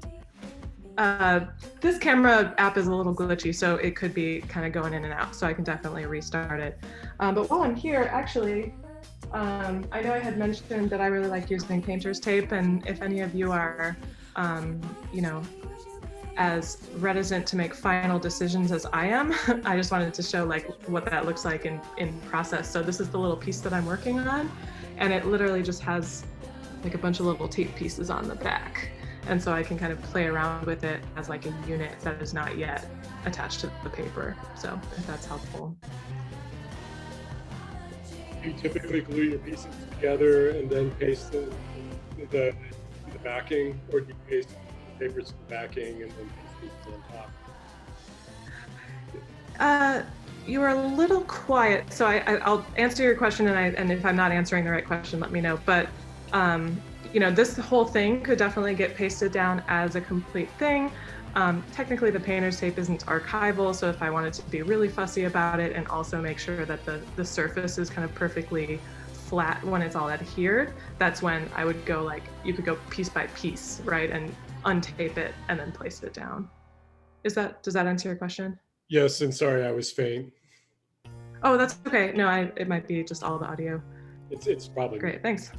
S1: camera app is a little glitchy, so it could be kind of going in and out, so I can definitely restart it. But while I'm here, actually, I know I had mentioned that I really like using painter's tape, and if any of you are, you know, as reticent to make final decisions as I am, I just wanted to show like what that looks like in process. So this is the little piece that I'm working on, and it literally just has like a bunch of little tape pieces on the back. And so I can kind of play around with it as like a unit that is not yet attached to the paper. So if that's helpful.
S9: You typically glue your pieces together and then paste the backing, or do you paste the papers to the backing and then paste pieces on top?
S1: You are a little quiet, so I'll answer your question, and if I'm not answering the right question, let me know. But you know, this whole thing could definitely get pasted down as a complete thing. Technically, the painter's tape isn't archival, so if I wanted to be really fussy about it and also make sure that the surface is kind of perfectly flat when it's all adhered, that's when I would go like, you could go piece by piece, right, and untape it and then place it down. Does that answer your question?
S9: Yes, and sorry, I was faint.
S1: Oh, that's okay. No, it might be just all the audio.
S9: It's probably
S1: Great, thanks.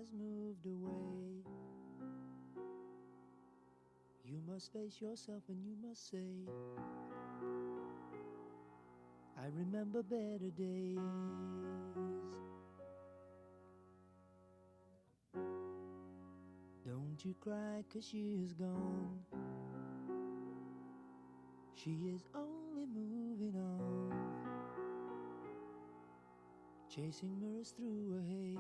S10: has moved away. You must face yourself and you must say, I remember better days. Don't you cry 'cause she is gone. She is only moving on, chasing mirrors through a haze.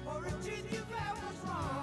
S11: For a truth you felt was wrong.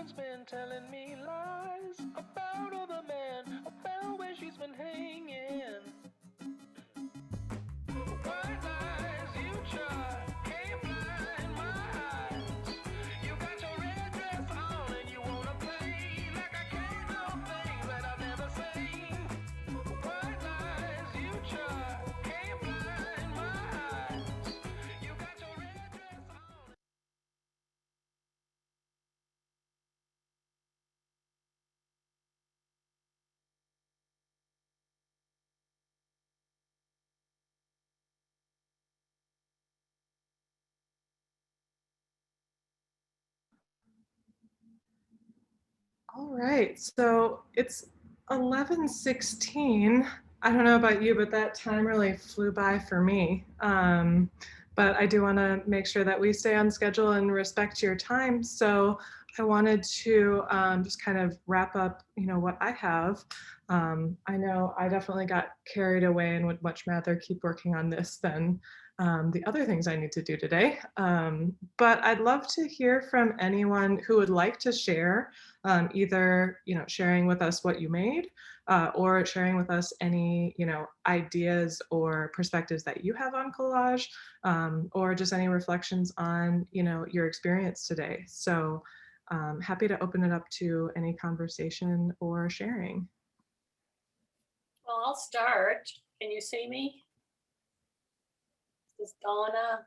S10: she's been telling me lies about other men, about where she's been hanging. White lies you try, can't blind my eyes. You got your red dress on and you wanna play like I can't know things that I've never seen. White lies you try, can't blind my eyes. You got your red dress on.
S1: All right, so it's 11:16. I don't know about you, but that time really flew by for me. But I do want to make sure that we stay on schedule and respect your time. So I wanted to just kind of wrap up, what I have. I know I definitely got carried away and would much rather keep working on this than the other things I need to do today. But I'd love to hear from anyone who would like to share, either sharing with us what you made, or sharing with us any ideas or perspectives that you have on collage, or just any reflections on your experience today. So happy to open it up to any conversation or sharing.
S6: Well, I'll start. Can you see me? This is Donna.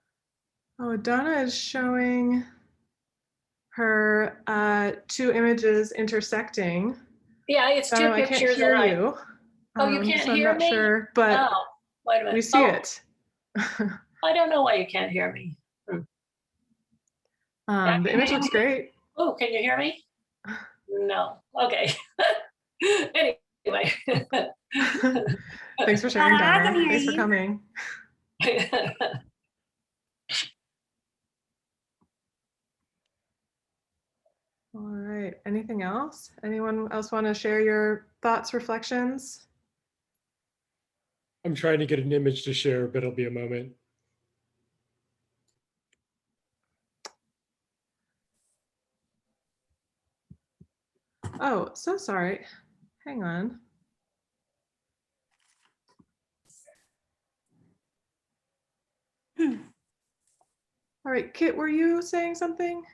S1: Oh, Donna is showing her 2 images intersecting.
S6: Yeah, it's
S1: Donna,
S6: 2
S1: I can't
S6: pictures.
S1: hear
S6: and
S1: you.
S6: Oh, you can't
S1: so
S6: hear
S1: I'm not
S6: me?
S1: sure, but
S6: Oh, wait a minute.
S1: we see
S6: Oh,
S1: it.
S6: I don't know why you can't hear me.
S1: The image looks great.
S6: Oh, can you hear me? No. Okay. Anyway.
S1: Thanks for sharing,
S2: I
S1: Donna.
S2: can hear
S1: Thanks for
S2: you.
S1: coming. All right. Anything else? Anyone else want to share your thoughts, reflections?
S9: I'm trying to get an image to share, but it'll be a moment.
S1: Oh, so sorry. Hang on. All right, Kit, were you saying something?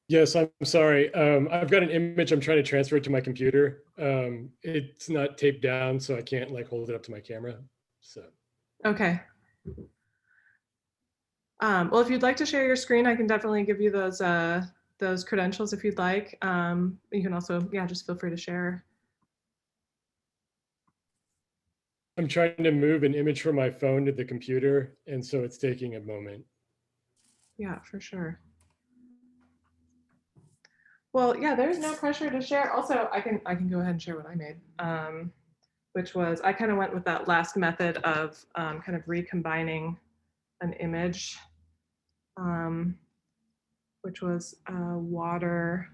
S9: Yes, I'm sorry. I've got an image I'm trying to transfer it to my computer. It's not taped down, so I can't hold it up to my camera. So.
S1: Okay. Well, if you'd like to share your screen, I can definitely give you those credentials if you'd like. You can also, just feel free to share.
S9: I'm trying to move an image from my phone to the computer, and so it's taking a moment.
S1: Yeah, for sure. Well, there's no pressure to share. Also, I can go ahead and share what I made, which was I kind of went with that last method of kind of recombining an image, which was underwater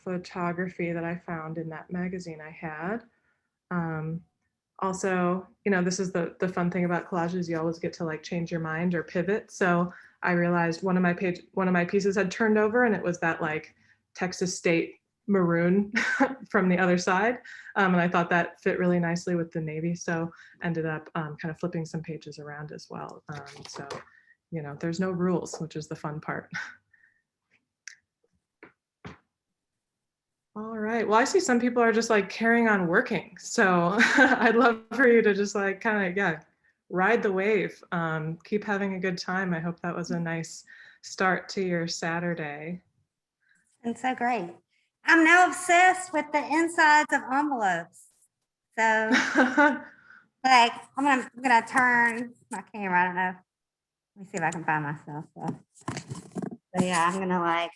S1: photography that I found in that magazine I had. Also, this is the fun thing about collages. You always get to change your mind or pivot. So I realized one of my pieces had turned over, and it was that Texas State maroon from the other side. And I thought that fit really nicely with the navy. So ended up kind of flipping some pages around as well. So, there's no rules, which is the fun part. All right. Well, I see some people are just carrying on working. So I'd love for you to just kind of, ride the wave. Keep having a good time. I hope that was a nice start to your Saturday.
S2: And so great. I'm now obsessed with the insides of envelopes. So I'm gonna turn my camera. I don't know. Let me see if I can find myself. So yeah, I'm gonna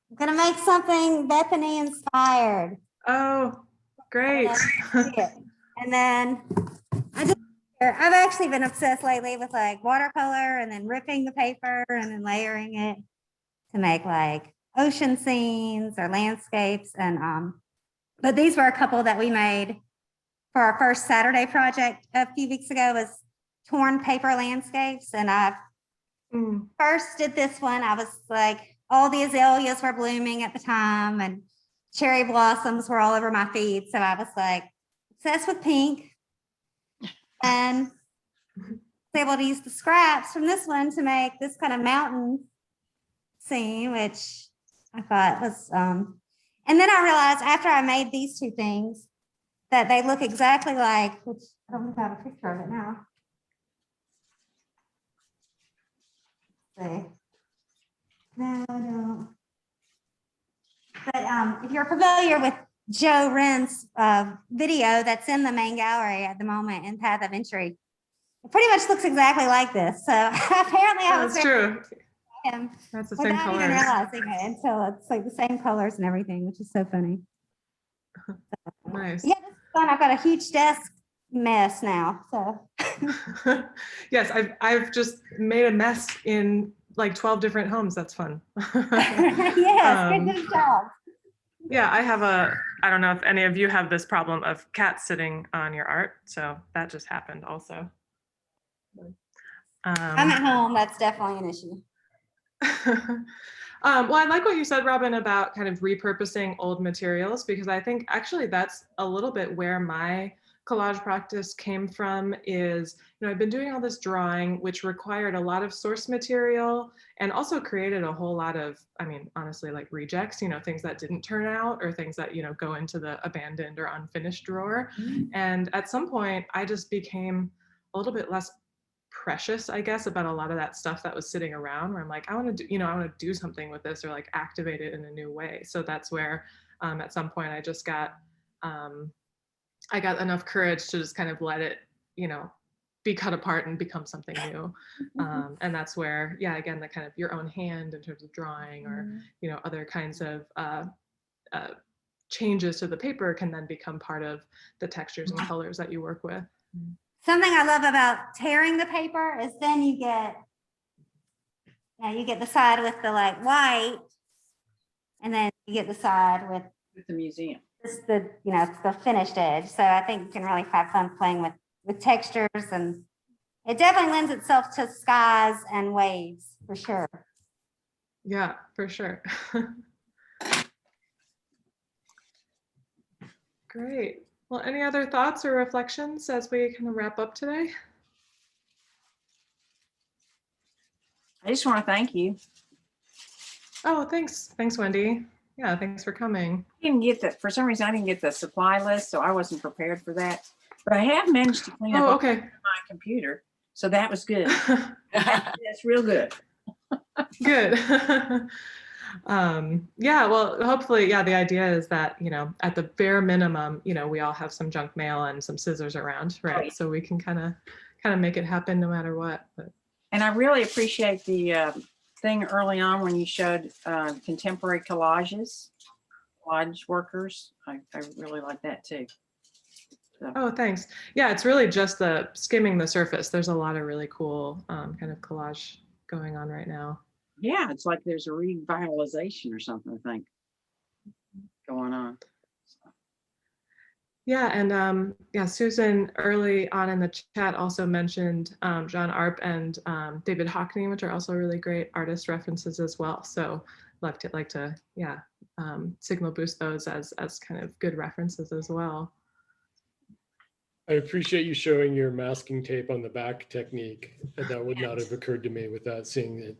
S2: I'm gonna make something Bethany inspired.
S1: Oh, great.
S2: And then I've actually been obsessed lately with watercolor and then ripping the paper and then layering it to make ocean scenes or landscapes. And but these were a couple that we made for our first Saturday project a few weeks ago was torn paper landscapes. And I
S1: Mm.
S2: first did this one, I was like, all the azaleas were blooming at the time and cherry blossoms were all over my feed. So I was like, obsessed with pink. And was able to use the scraps from this one to make this kind of mountain scene, which I thought was, and then I realized after I made these two things that they look exactly like, which I don't have a picture of it now. See. No, I don't. But if you're familiar with Joe Wren's video that's in the main gallery at the moment in Path of Entry, it pretty much looks exactly like this. So apparently I was
S1: That's true.
S2: him
S1: That's the same
S2: without even
S1: colors.
S2: realizing it until it's like the same colors and everything, which is so funny.
S1: Nice.
S2: Yeah, this is fun. I've got a huge desk mess now. So
S1: Yes, I've just made a mess in like 12 different homes. That's fun.
S2: yes, good job.
S1: Yeah, I don't know if any of you have this problem of cats sitting on your art. So that just happened also.
S2: I'm at home. That's definitely an issue.
S1: Well, I like what you said, Robin, about kind of repurposing old materials, because I think actually that's a little bit where my collage practice came from is, I've been doing all this drawing, which required a lot of source material and also created a whole lot of, honestly, like rejects, things that didn't turn out or things that, go into the abandoned or unfinished drawer. And at some point, I just became a little bit less precious, I guess, about a lot of that stuff that was sitting around where I'm like, I want to do, I want to do something with this or like activate it in a new way. So that's where at some point I just got, I got enough courage to just kind of let it, be cut apart and become something new. And that's where, yeah, again, the kind of your own hand in terms of drawing or, other kinds of changes to the paper can then become part of the textures and colors that you work with.
S2: Something I love about tearing the paper is then you get the side with the like white, and then you get the side with
S11: the museum.
S2: Just the the finished edge. So I think you can really have fun playing with textures, and it definitely lends itself to skies and waves for sure.
S1: Yeah, for sure. Great. Well, any other thoughts or reflections as we kind of wrap up today?
S11: I just want to thank you.
S1: Oh, thanks. Thanks, Wendy. Yeah, thanks for coming.
S11: I didn't get that. For some reason, I didn't get the supply list, so I wasn't prepared for that. But I have managed to clean up
S1: okay.
S11: my computer, so that was good. That's real good.
S1: Good. Yeah, well, hopefully, yeah, the idea is that, at the bare minimum, we all have some junk mail and some scissors around, right? So we can kind of make it happen no matter what. But.
S11: And I really appreciate the thing early on when you showed contemporary collage workers. I really like that too. So.
S1: Oh, thanks. Yeah, it's really just the skimming the surface. There's a lot of really cool kind of collage going on right now.
S11: Yeah, it's like there's a revitalization or something, I think, going on. So.
S1: Yeah, and yeah, Susan early on in the chat also mentioned John Arp and David Hockney, which are also really great artist references as well. So like to yeah, signal boost those as kind of good references as well.
S9: I appreciate you showing your masking tape on the back technique. That would not have occurred to me without seeing it.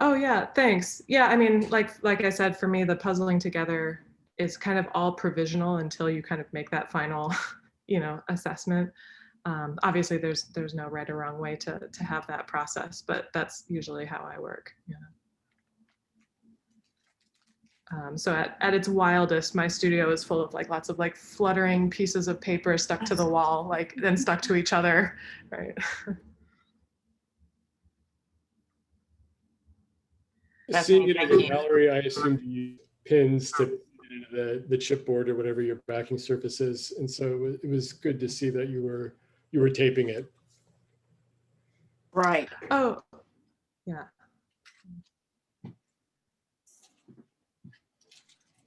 S1: Oh yeah, thanks. Yeah, like I said, for me, the puzzling together is kind of all provisional until you kind of make that final, assessment. Obviously, there's no right or wrong way to have that process, but that's usually how I work. So at its wildest, my studio is full of like lots of like fluttering pieces of paper stuck to the wall, like then stuck to each other, right?
S9: Seeing it in the gallery, I assumed you used pins to put into the chipboard or whatever your backing surface is, and so it was good to see that you were taping it.
S11: Right.
S1: Oh, yeah.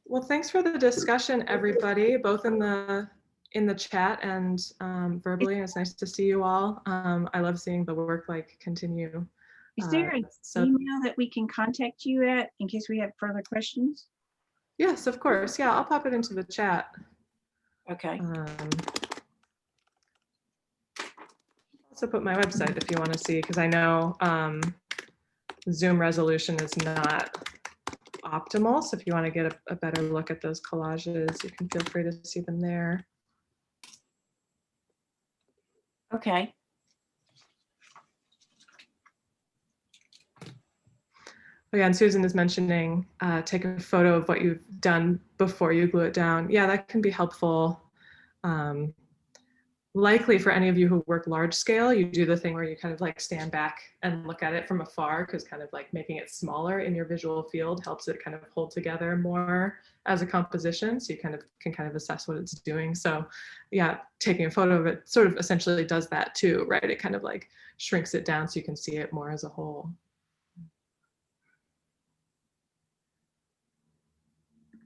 S1: Well, thanks for the discussion, everybody, both in the chat and verbally. It's nice to see you all. I love seeing the work like continue.
S11: Is there an
S1: So
S11: email that we can contact you at in case we have further questions?
S1: yes, of course. Yeah, I'll pop it into the chat.
S11: Okay.
S1: Also put my website if you want to see, because I know Zoom resolution is not optimal. So if you want to get a better look at those collages, you can feel free to see them there.
S11: Okay.
S1: Oh, yeah, and Susan is mentioning take a photo of what you've done before you glue it down. Yeah, that can be helpful. Likely for any of you who work large scale, you do the thing where you kind of like stand back and look at it from afar, because kind of like making it smaller in your visual field helps it kind of hold together more as a composition. So you kind of can kind of assess what it's doing. So yeah, taking a photo of it sort of essentially does that too, right? It kind of like shrinks it down so you can see it more as a whole.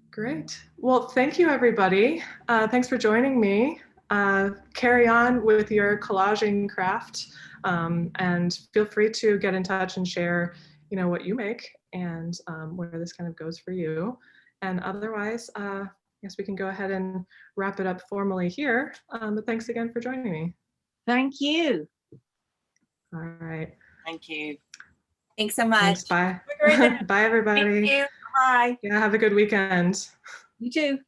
S1: Great. Well, thank you, everybody. Thanks for joining me. Carry on with your collaging craft, and feel free to get in touch and share, what you make and where this kind of goes for you. And otherwise, I guess we can go ahead and wrap it up formally here. But thanks again for joining me.
S11: Thank you.
S1: All right.
S5: Thank you.
S4: Thanks so much.
S1: Thanks. Bye.
S11: Great day.
S1: Bye, everybody.
S11: Thank you. Bye.
S1: Yeah, have a good weekend.
S11: You too.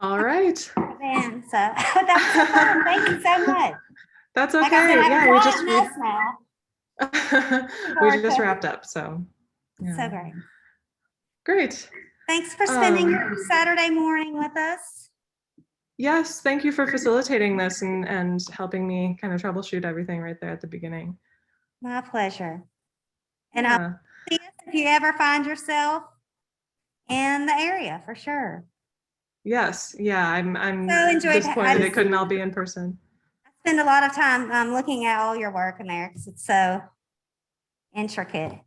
S1: All right.
S2: Man, so that was so fun. Thank you so much.
S1: That's
S2: Like I
S1: okay.
S2: said,
S1: Yeah,
S2: I'm
S1: we
S2: just
S1: just wrapped up. So yeah.
S2: So great.
S1: Great.
S2: Thanks for spending your Saturday morning with us.
S1: Yes, thank you for facilitating this and helping me kind of troubleshoot everything right there at the beginning.
S2: My pleasure. And
S1: Yeah.
S2: I'll see you if you ever find yourself in the area for sure.
S1: Yes. Yeah. I'm
S2: So enjoyed
S1: disappointed it couldn't all be in person.
S2: I spend a lot of time looking at all your work in there because it's so intricate.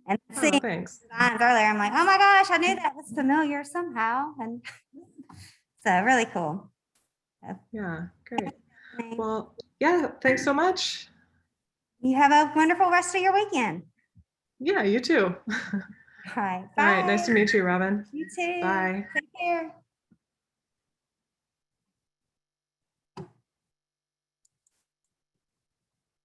S2: And seeing
S1: Thanks.
S2: designs earlier, I'm like, oh my gosh, I knew that was familiar somehow. And so really cool.
S1: Yeah, great. Well, yeah, thanks so much.
S2: You have a wonderful rest of your weekend.
S1: Yeah, you too.
S2: All right.
S1: All right. Nice
S2: bye.
S1: to meet you, Robin.
S2: You too.
S1: Bye.
S2: Take care.